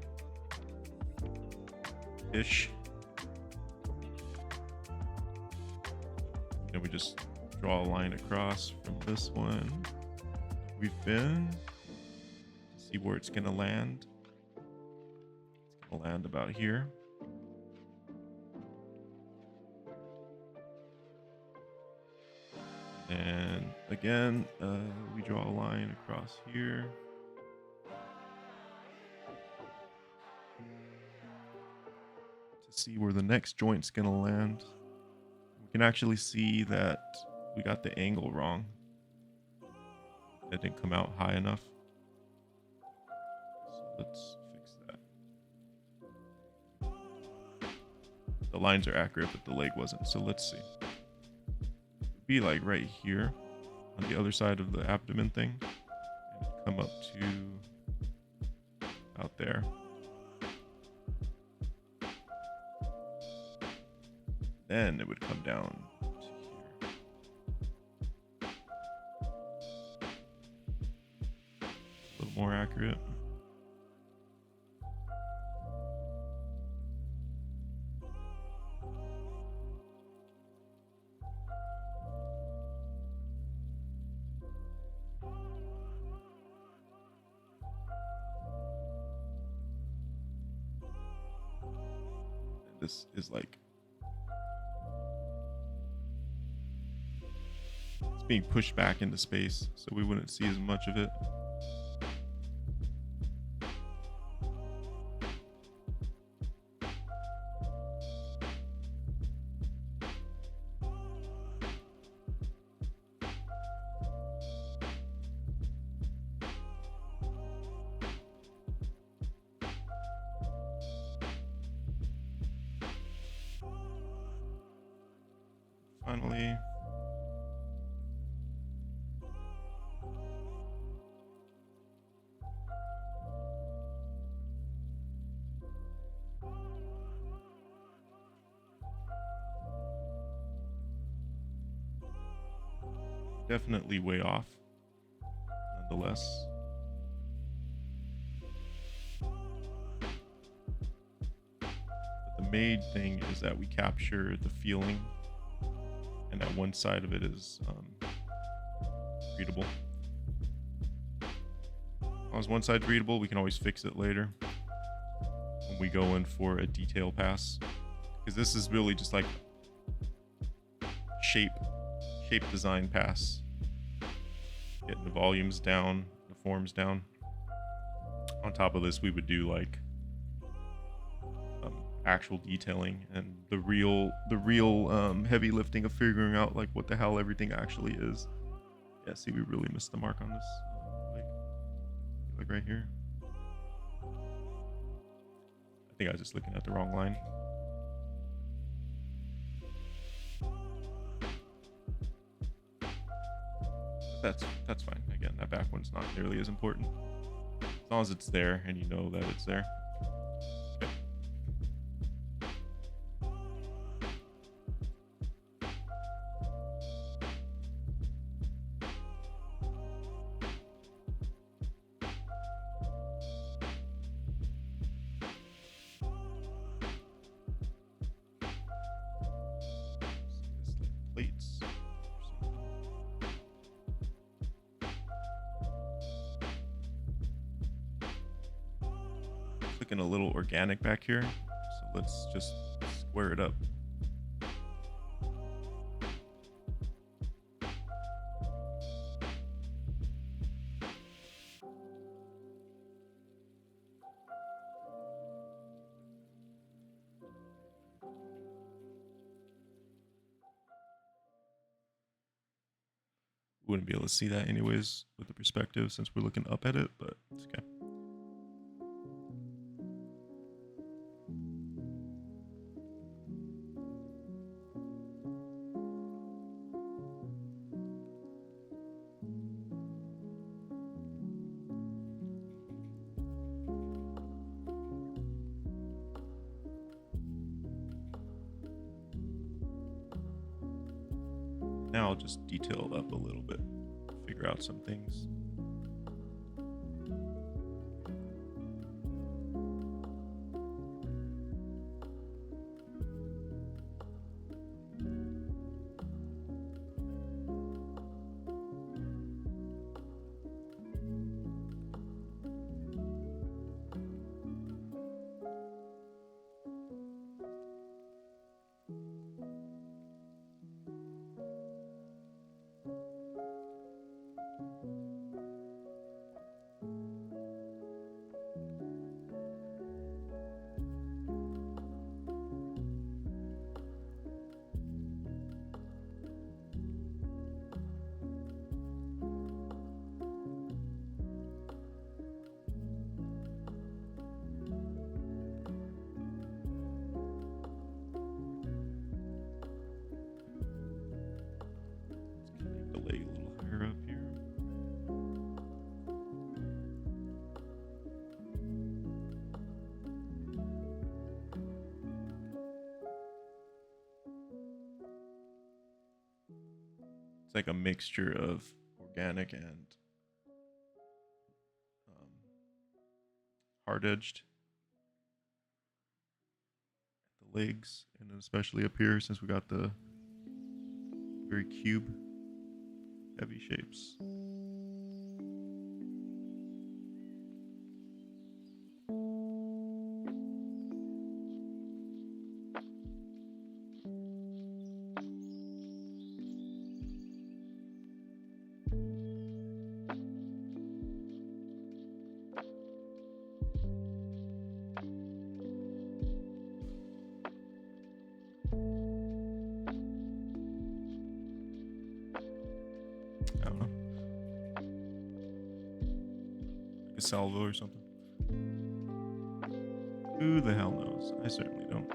ish, and we just draw a line across from this one we've been, see where it's gonna land. It's gonna land about here. And again, we draw a line across here. To see where the next joint's gonna land. We can actually see that we got the angle wrong. That didn't come out high enough. So let's fix that. The lines are accurate, but the leg wasn't. So let's see. Be like right here on the other side of the abdomen thing, and come up to out there. Then it would come down to here. A little more accurate. this is like it's being pushed back into space, so we wouldn't see as much of it. Finally, definitely way off, nonetheless. But the main thing is that we capture the feeling, and that one side of it is readable. As long as one side's readable, we can always fix it later when we go in for a detail pass, because this is really just like shape design pass, getting the volumes down, the forms down. On top of this, we would do like actual detailing and the real heavy lifting of figuring out like what the hell everything actually is. Yeah, see, we really missed the mark on this like right here. I think I was just looking at the wrong line. That's fine. Again, that back one's not nearly as important. As long as it's there and you know that it's there. Okay. It's like plates. Looking a little organic back here, so let's just square it up. Wouldn't be able to see that anyways with the perspective since we're looking up at it, but it's okay. Now I'll just detail it up a little bit, figure out some things. It's like a mixture of organic and hard-edged. The legs, and especially up here since we got the very cube heavy shapes. I don't know. Like a salvo or something. Who the hell knows? I certainly don't.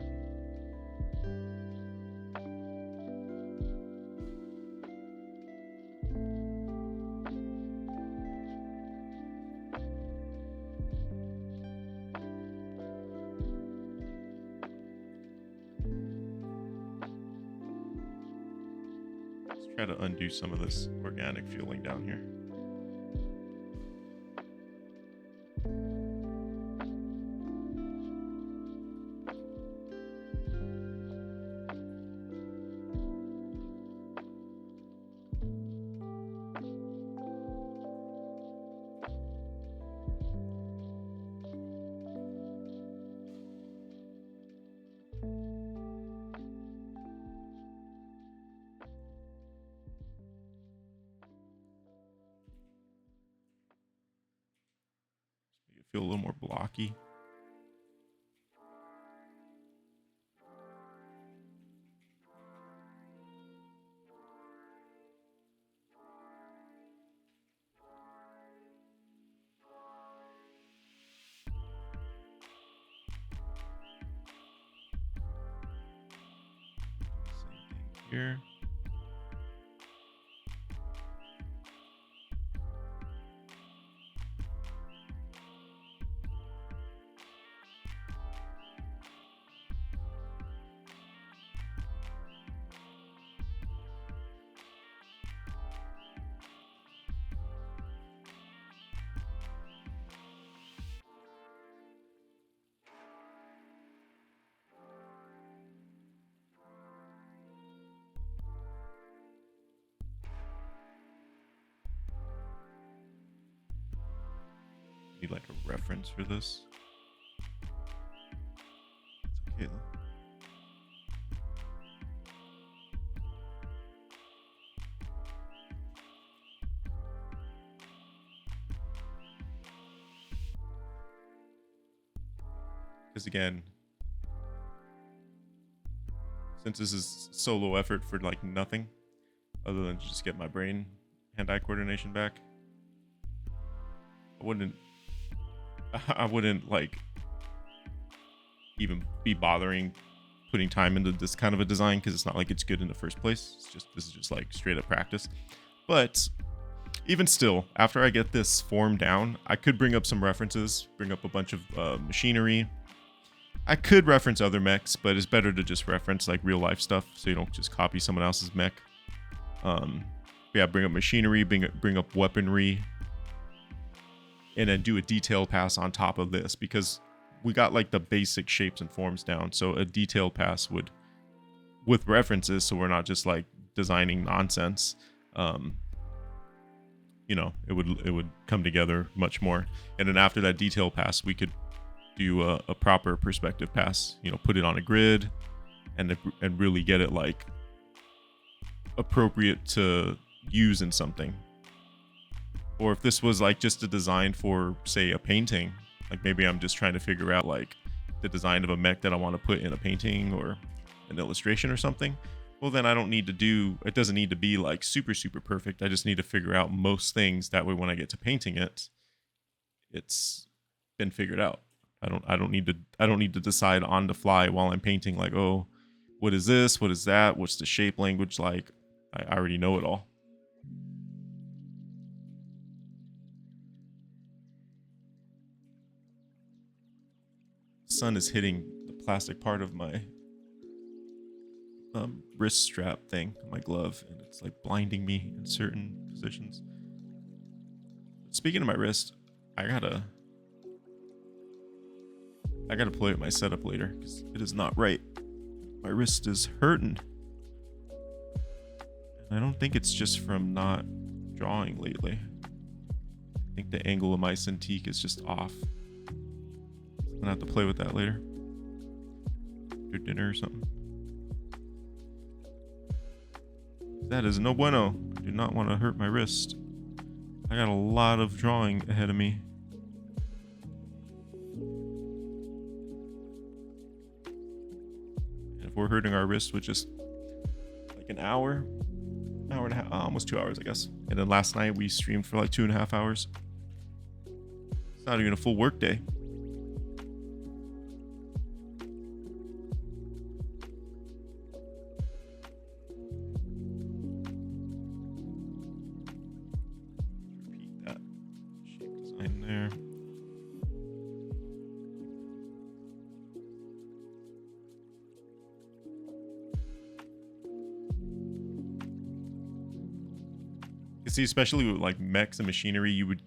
Let's try to undo some of this organic fueling down here. Make it feel a little more blocky. Here. Need like a reference for this. It's okay though. Because again, since this is solo effort for like nothing other than just get my brain hand-eye coordination back, I wouldn't like even be bothering putting time into this kind of a design, because it's not like it's good in the first place. It's just, this is just like straight up practice. But even still, after I get this form down, I could bring up some references, bring up a bunch of machinery. I could reference other mechs, but it's better to just reference like real life stuff, so you don't just copy someone else's mech. Yeah, bring up machinery, bring up weaponry, and then do a detailed pass on top of this, because we got like the basic shapes and forms down. So a detailed pass would, with references, so we're not just like designing nonsense. You know, it would come together much more. And then after that detailed pass, we could do a proper perspective pass. You know, put it on a grid, and really get it like appropriate to use in something. Or if this was like just a design for, say, a painting, like maybe I'm just trying to figure out like the design of a mech that I want to put in a painting or an illustration or something, well then I don't need to do, it doesn't need to be like super perfect. I just need to figure out most things, that way when I get to painting it, it's been figured out. I don't need to decide on the fly while I'm painting like, oh, what is this, what is that, what's the shape language like. I already know it all. Sun is hitting the plastic part of my wrist strap thing, my glove, and it's like blinding me in certain positions. Speaking of my wrist, I gotta play with my setup later, because it is not right. My wrist is hurting, and I don't think it's just from not drawing lately. I think the angle of my Cintiq is just off. I'm gonna have to play with that later. After dinner or something. That is no bueno. I do not want to hurt my wrist. I got a lot of drawing ahead of me. And if we're hurting our wrist with just like an hour and a half, almost 2 hours, I guess. And then last night we streamed for like 2.5 hours. It's not even a full work day. Repeat that shape design there. You see, especially with like mechs and machinery, you would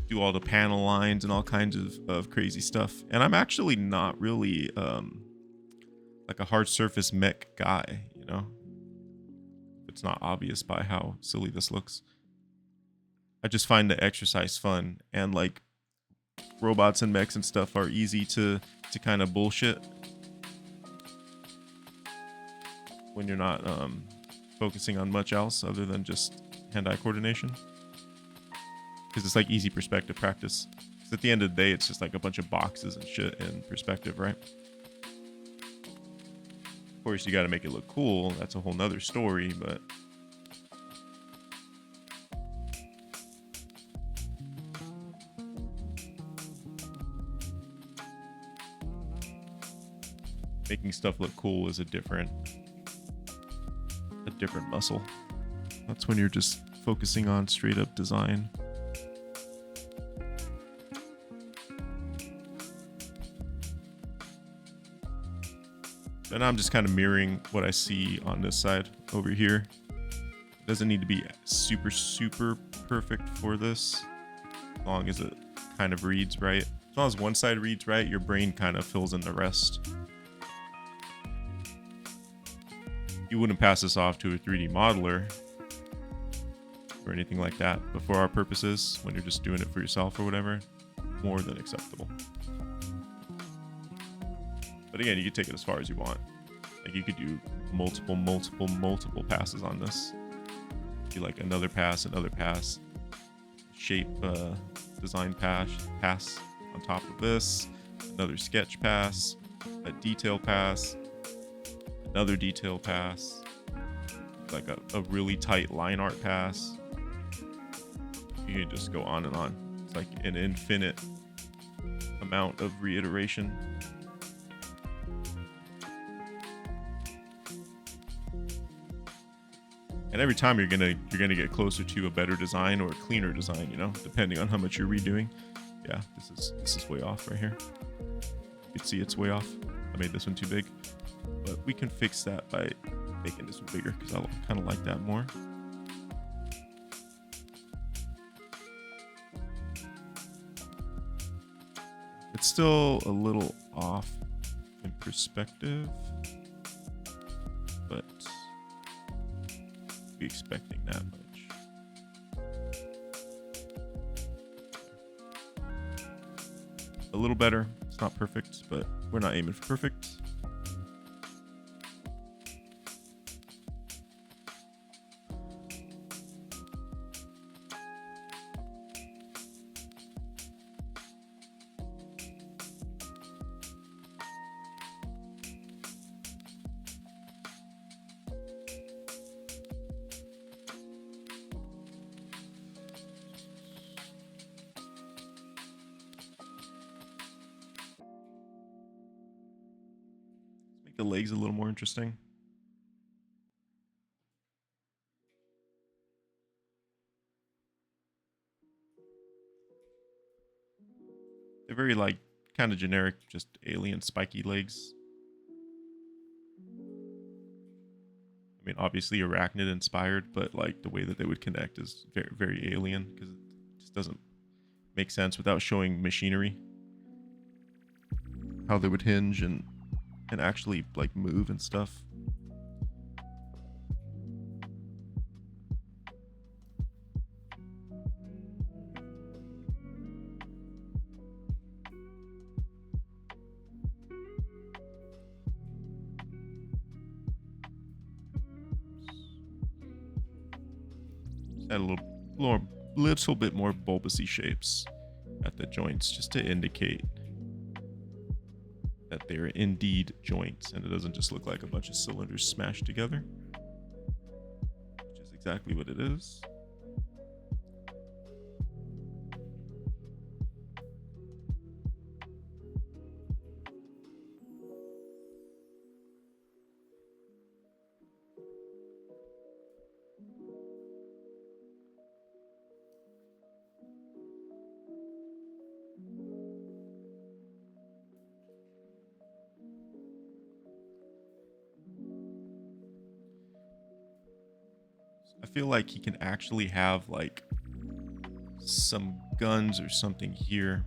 do all the panel lines and all kinds of crazy stuff. And I'm actually not really like a hard surface mech guy, you know? It's not obvious by how silly this looks. I just find the exercise fun, and like robots and mechs and stuff are easy to kind of bullshit when you're not focusing on much else other than just hand-eye coordination, because it's like easy perspective practice. Because at the end of the day, it's just like a bunch of boxes and shit in perspective, right? Of course, you got to make it look cool. That's a whole nother story, but making stuff look cool is a different muscle. That's when you're just focusing on straight up design. And I'm just kind of mirroring what I see on this side over here. It doesn't need to be super, super perfect for this, as long as it kind of reads right. As long as one side reads right, your brain kind of fills in the rest. You wouldn't pass this off to a 3D modeler or anything like that, but for our purposes, when you're just doing it for yourself or whatever, more than acceptable. But again, you could take it as far as you want. Like you could do multiple passes on this. Do like another pass, shape design pass on top of this, another sketch pass, a detail pass, another detail pass, like a really tight line art pass. You can just go on and on. It's like an infinite amount of reiteration. And every time you're gonna get closer to a better design or a cleaner design, you know, depending on how much you're redoing. Yeah, this is way off right here. You can see it's way off. I made this one too big, but we can fix that by making this one bigger, because I kind of like that more. It's still a little off in perspective, but be expecting that much. A little better. It's not perfect, but we're not aiming for perfect. The legs a little more interesting. They're very like kind of generic, just alien spiky legs. I mean, obviously arachnid inspired, but like the way that they would connect is very, very alien, because it just doesn't make sense without showing machinery. How they would hinge and actually like move and stuff. Just add a little bit more bulbousy shapes at the joints, just to indicate that they're indeed joints and it doesn't just look like a bunch of cylinders smashed together, which is exactly what it is. I feel like he can actually have like some guns or something here.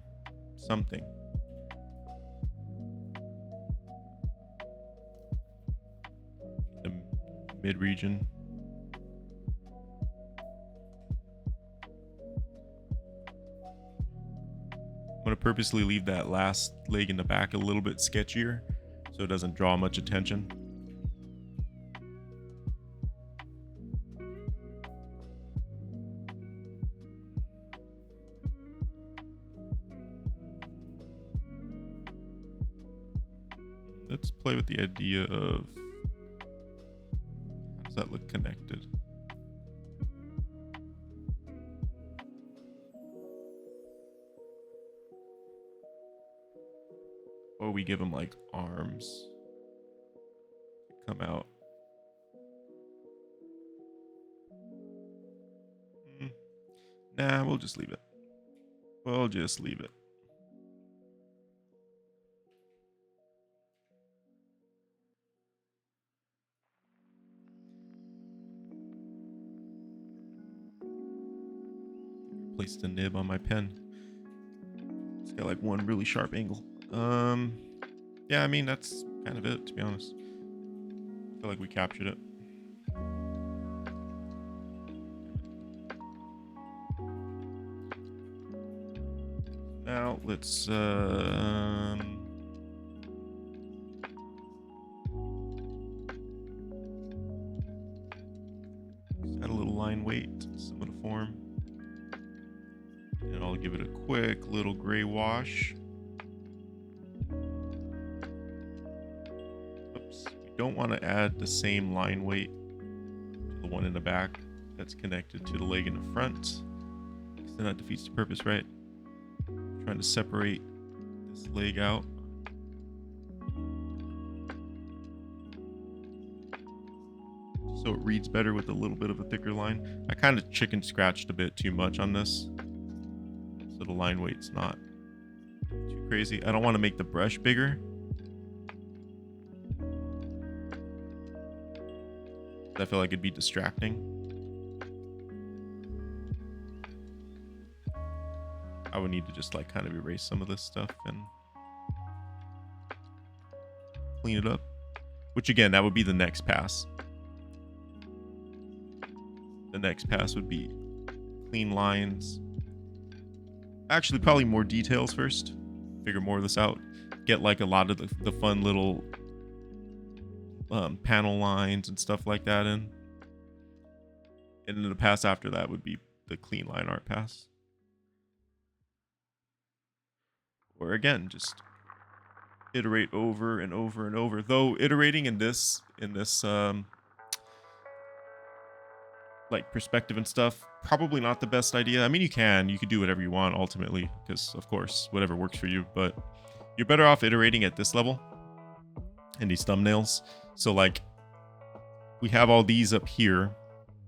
Something. The mid region. I'm going to purposely leave that last leg in the back a little bit sketchier so it doesn't draw much attention. Let's play with the idea of how does that look connected? Or we give him like arms to come out. Nah, we'll just leave it. We'll just leave it. Placed a nib on my pen. It's got like one really sharp angle. Yeah, I mean that's kind of it, to be honest. I feel like we captured it. Now let's add a little line weight, some of the form. And I'll give it a quick little gray wash. Oops. We don't want to add the same line weight to the one in the back that's connected to the leg in the front, because then that defeats the purpose, right? Trying to separate this leg out. So it reads better with a little bit of a thicker line. I kind of chicken scratched a bit too much on this, so the line weight's not too crazy. I don't want to make the brush bigger. I feel like it'd be distracting. I would need to just like kind of erase some of this stuff and clean it up. Which again, that would be the next pass. The next pass would be clean lines. Actually, probably more details first. Figure more of this out. Get like a lot of the fun little panel lines and stuff like that in. And then the pass after that would be the clean line art pass. Or again, just iterate over and over and over. Though iterating in this like perspective and stuff, probably not the best idea. I mean, you could do whatever you want ultimately, because of course, whatever works for you, but you're better off iterating at this level in these thumbnails. So like we have all these up here,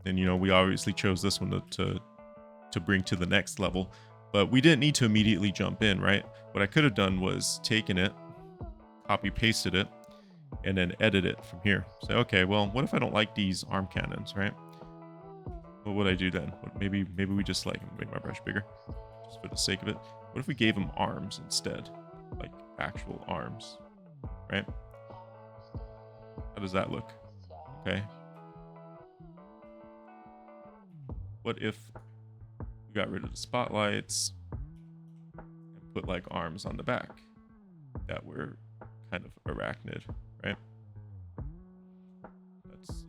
and you know, we obviously chose this one to bring to the next level, but we didn't need to immediately jump in, right? What I could have done was taken it, copy pasted it, and then edit it from here. Say, okay, well, what if I don't like these arm cannons, right? What would I do then? Maybe we just like make my brush bigger, just for the sake of it. What if we gave them arms instead, like actual arms, right? How does that look? Okay. What if we got rid of the spotlights and put like arms on the back that were kind of arachnid, right? That's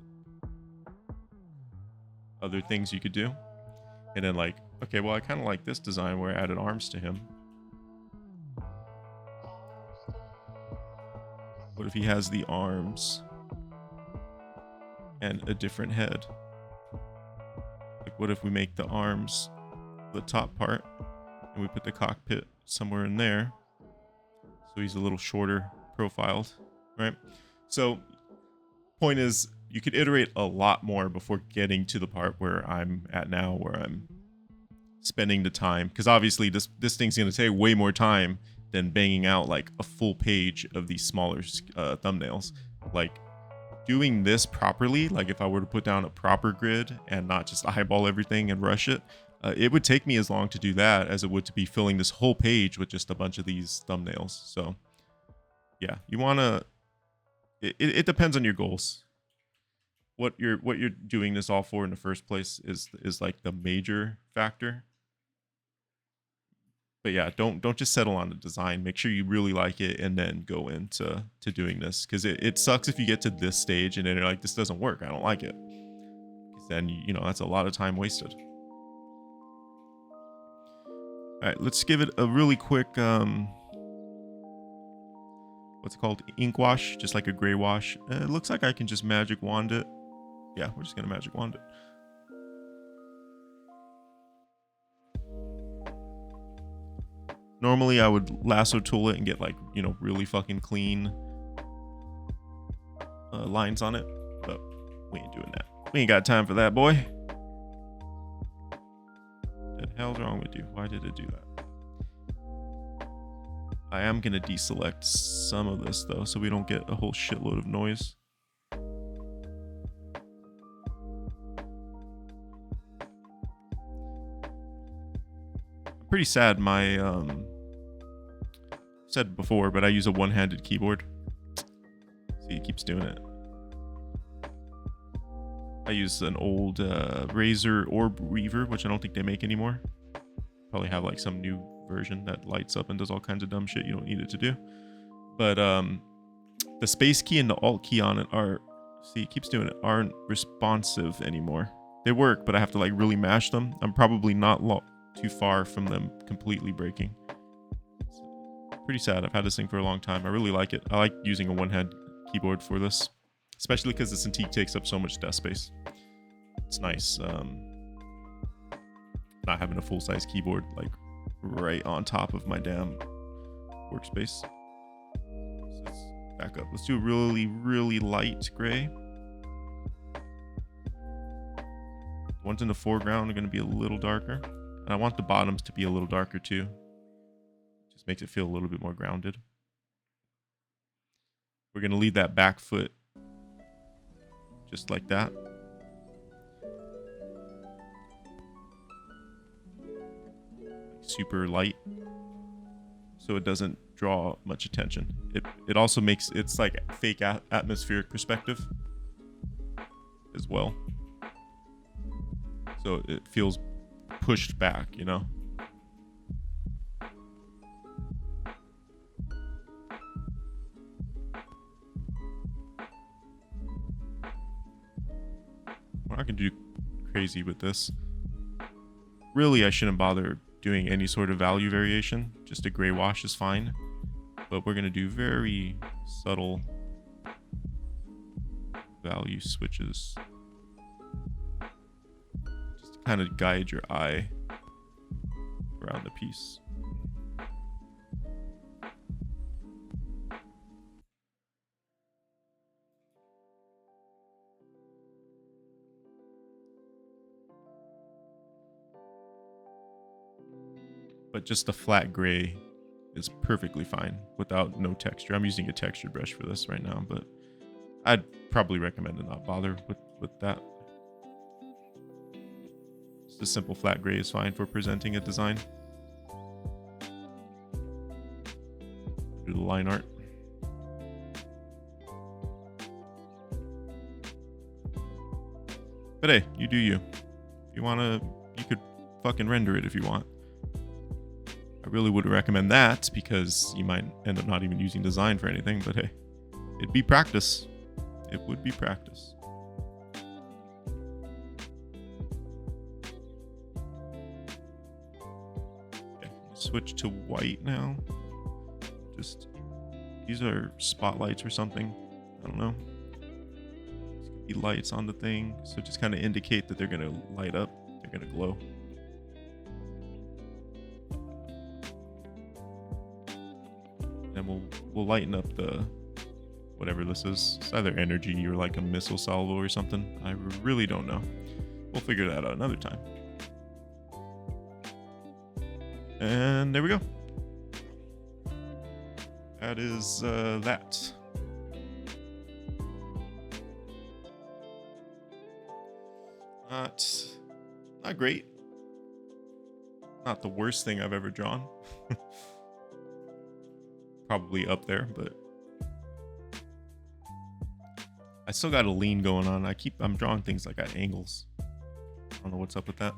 other things you could do. And then like, okay, well, I kind of like this design where I added arms to him. if he has the arms and a different head? Like, what if we make the arms the top part and we put the cockpit somewhere in there, so he's a little shorter profiled, right? So point is, you could iterate a lot more before getting to the part where I'm at now, where I'm spending the time, because obviously this thing's going to take way more time than banging out like a full page of these smaller thumbnails. Like, doing this properly, like if I were to put down a proper grid and not just eyeball everything and rush it, it would take me as long to do that as it would to be filling this whole page with just a bunch of these thumbnails. So yeah, you want to, it depends on your goals. What you're doing this all for in the first place is like the major factor. But yeah, don't just settle on the design. Make sure you really like it and then go into doing this, because it sucks if you get to this stage and then you're like, this doesn't work, I don't like it. Because then, you know, that's a lot of time wasted. All right, let's give it a really quick, what's it called? Ink wash, just like a gray wash. It looks like I can just magic wand it. Yeah, we're just gonna magic wand it. Normally I would lasso tool it and get like, you know, really fucking clean lines on it, but we ain't doing that. We ain't got time for that, boy. What the hell's wrong with you? Why did it do that? I am gonna deselect some of this though, so we don't get a whole shitload of noise. Pretty sad. My said before, but I use a one-handed keyboard. See, it keeps doing it. I use an old Razer Orb Reaver, which I don't think they make anymore. Probably have like some new version that lights up and does all kinds of dumb shit you don't need it to do. But the space key and the alt key on it are, see, it keeps doing it, aren't responsive anymore. They work, but I have to like really mash them. I'm probably not too far from them completely breaking. It's pretty sad. I've had this thing for a long time. I really like it. I like using a one-hand keyboard for this, especially because the Cintiq takes up so much desk space. It's nice not having a full-size keyboard like right on top of my damn workspace. So let's back up. Let's do a really, really light gray. The ones in the foreground are going to be a little darker. And I want the bottoms to be a little darker too. Just makes it feel a little bit more grounded. We're going to leave that back foot just like that. Super light, so it doesn't draw much attention. It also makes, it's like fake atmospheric perspective as well. So it feels pushed back, you know? We're not gonna do crazy with this. Really, I shouldn't bother doing any sort of value variation. Just a gray wash is fine. But we're gonna do very subtle value switches. Just to kind of guide your eye around the piece. But just the flat gray is perfectly fine without no texture. I'm using a texture brush for this right now, but I'd probably recommend to not bother with that. Just a simple flat gray is fine for presenting a design. Do the line art. But hey, you do you. If you wanna, you could fucking render it if you want. I really would recommend that because you might end up not even using design for anything, but hey, it'd be practice. It would be practice. Okay, switch to white now. Just These are spotlights or something. I don't know. These could be lights on the thing. So just kind of indicate that they're going to light up. They're going to glow. And we'll lighten up the whatever this is. It's either energy or like a missile salvo or something. I really don't know. We'll figure that out another time. And there we go. That is that. Not great. Not the worst thing I've ever drawn. Probably up there, but I still got a lean going on. I'm drawing things like at angles. I don't know what's up with that.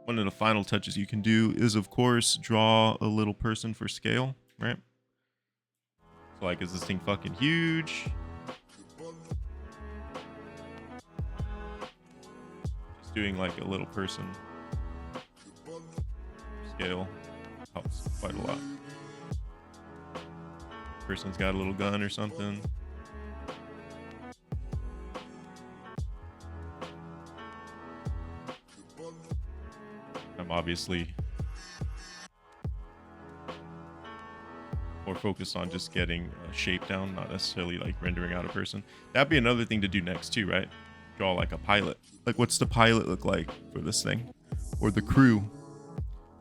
One of the final touches you can do is, of course, draw a little person for scale, right? So, like, is this thing fucking huge? Just doing, like, a little person scale helps quite a lot. Person's got a little gun or something. I'm obviously more focused on just getting a shape down, not necessarily like rendering out a person. That'd be another thing to do next too, right? Draw like a pilot. Like, what's the pilot look like for this thing? Or the crew.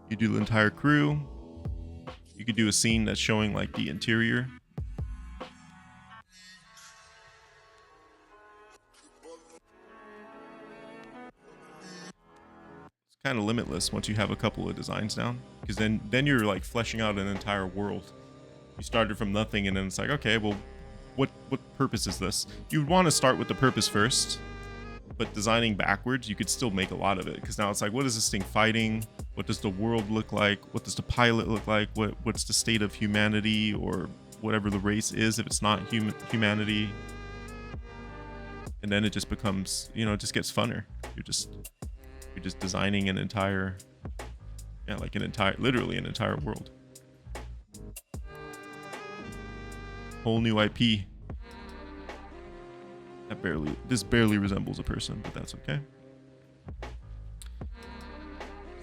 You do the entire crew. You could do a scene that's showing like the interior. Kind of limitless once you have a couple of designs down, because then you're like fleshing out an entire world. You started from nothing, and then it's like, okay, well, what purpose is this? You would want to start with the purpose first, but designing backwards, you could still make a lot of it, because now it's like, what is this thing fighting? What does the world look like? What does the pilot look like? What's the state of humanity, or whatever the race is if it's not humanity? And then it just becomes, it just gets funner. You're just designing an entire, literally an entire world. Whole new IP. This barely resembles a person, but that's okay.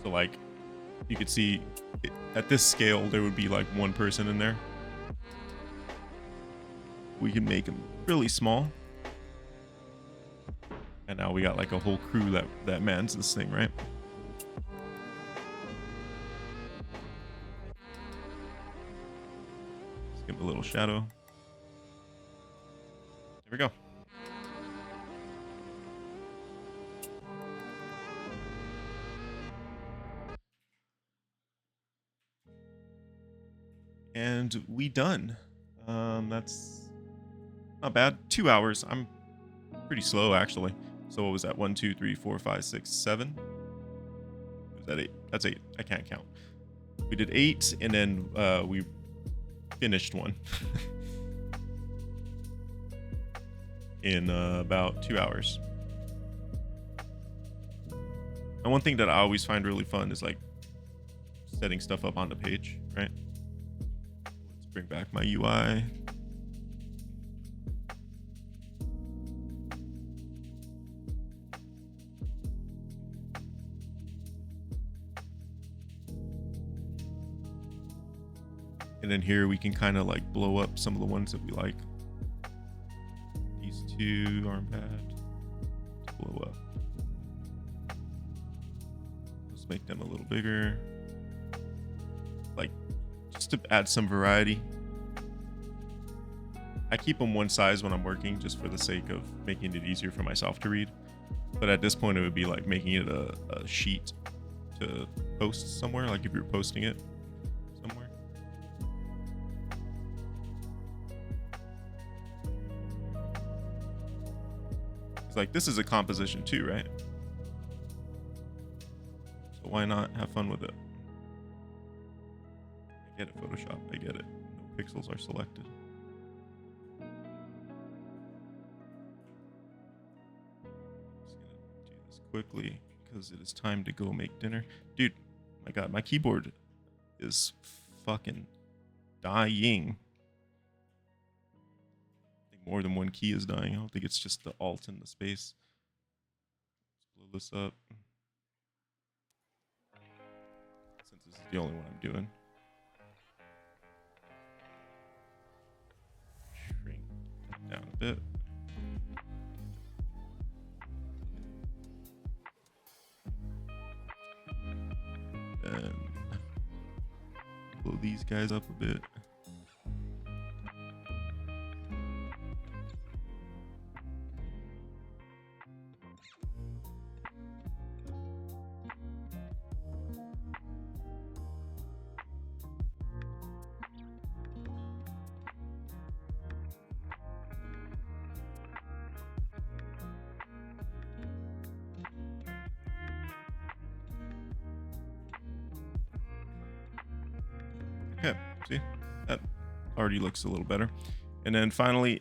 So like, you could see at this scale, there would be like one person in there. We can make them really small. And now we got like a whole crew that mans this thing, right? Let's give it a little shadow. There we go. And we done. That's not bad. 2 hours. I'm pretty slow actually. So what was that? 1, 2, 3, 4, 5, 6, 7. Was that 8? That's 8. I can't count. We did 8, and then we finished one in about 2 hours. And one thing that I always find really fun is like setting stuff up on the page, right? Let's bring back my UI. And then here we can kind of like blow up some of the ones that we like. These two arm pad, blow up. Let's make them a little bigger. Like, just to add some variety. I keep them one size when I'm working just for the sake of making it easier for myself to read. But at this point, it would be like making it a sheet to post somewhere, like if you're posting it somewhere. It's like, this is a composition too, right? So why not have fun with it? I get it, Photoshop, I get it. No pixels are selected. Just gonna quickly because it is time to go make dinner. Dude, my God, my keyboard is fucking dying. I think more than one key is dying. I don't think it's just the alt and the space. Let's blow this up. Since this is the only one I'm doing. Shrink that down a bit. And blow these guys up a bit. Okay, see, that already looks a little better. And then finally,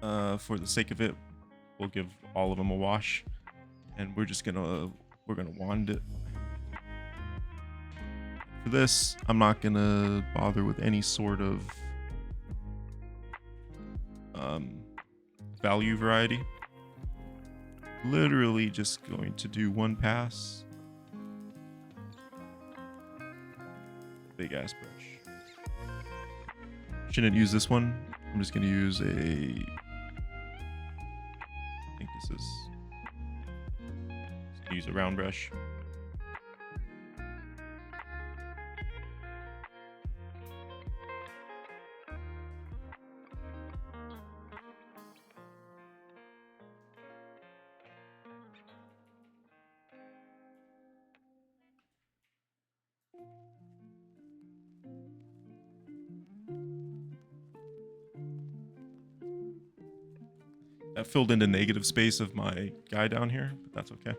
for the sake of it, we'll give all of them a wash, and we're gonna wand it. For this, I'm not gonna bother with any sort of value variety. Literally just going to do one pass. Big ass brush. Shouldn't use this one. I'm just gonna use I think this is, just gonna use a round brush. That filled in the negative space of my guy down here, but that's okay.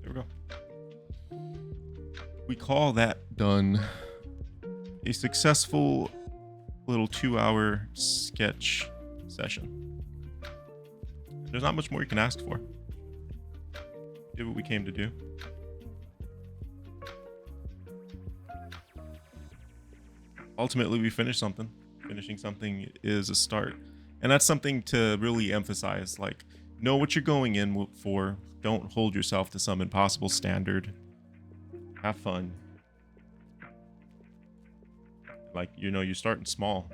There we go. We call that done. A successful little 2-hour sketch session. There's not much more you can ask for. Did what we came to do. Ultimately, we finished something. Finishing something is a start. And that's something to really emphasize. Like, know what you're going in for. Don't hold yourself to some impossible standard. Have fun. Like, you know, you're starting small.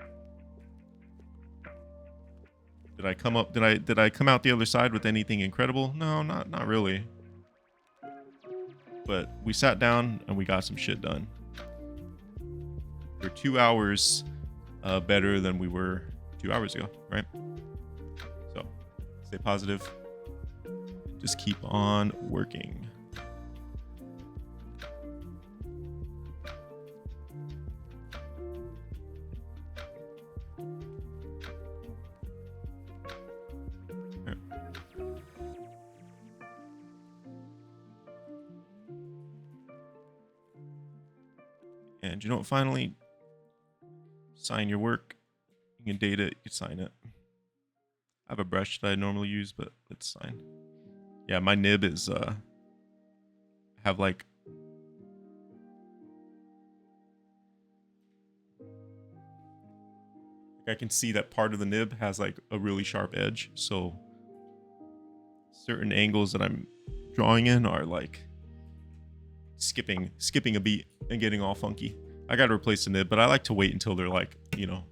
Did I come out the other side with anything incredible? No, not really. But we sat down and we got some shit done. We're 2 hours better than we were 2 hours ago, right? So, stay positive. Just keep on working. And you know what, finally, sign your work. You can date it, you can sign it. I have a brush that I normally use, but it's signed. Yeah, my nib is, have like, I can see that part of the nib has like a really sharp edge. So certain angles that I'm drawing in are like skipping a beat and getting all funky. I got to replace the nib, but I like to wait until they're like, you know,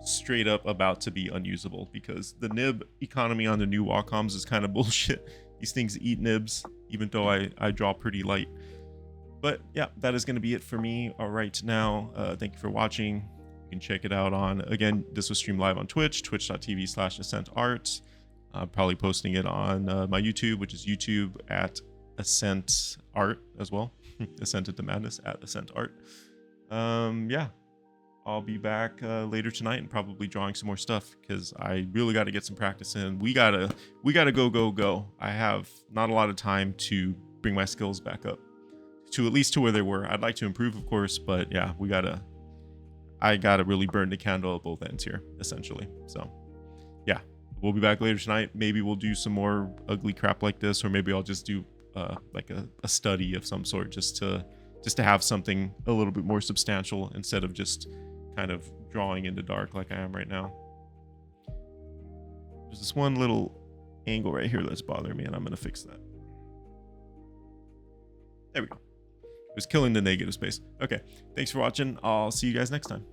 straight up about to be unusable, because the nib economy on the new Wacoms is kind of bullshit. These things eat nibs, even though I draw pretty light. But yeah, that is going to be it for me right now. Thank you for watching. You can check it out on, again, this was streamed live on Twitch, twitch.tv/AscentArt. Probably posting it on my YouTube, which is YouTube at Ascent Art as well. Ascent into Madness at Ascent Art. Yeah, I'll be back later tonight and probably drawing some more stuff because I really got to get some practice in. We gotta go. I have not a lot of time to bring my skills back up to at least to where they were. I'd like to improve, of course, but yeah, I gotta really burn the candle at both ends here, essentially. So yeah, we'll be back later tonight. Maybe we'll do some more ugly crap like this, or maybe I'll just do like a study of some sort, just to have something a little bit more substantial instead of just kind of drawing in the dark like I am right now. There's this one little angle right here that's bothering me, and I'm gonna fix that. There we go. It was killing the negative space. Okay, thanks for watching. I'll see you guys next time.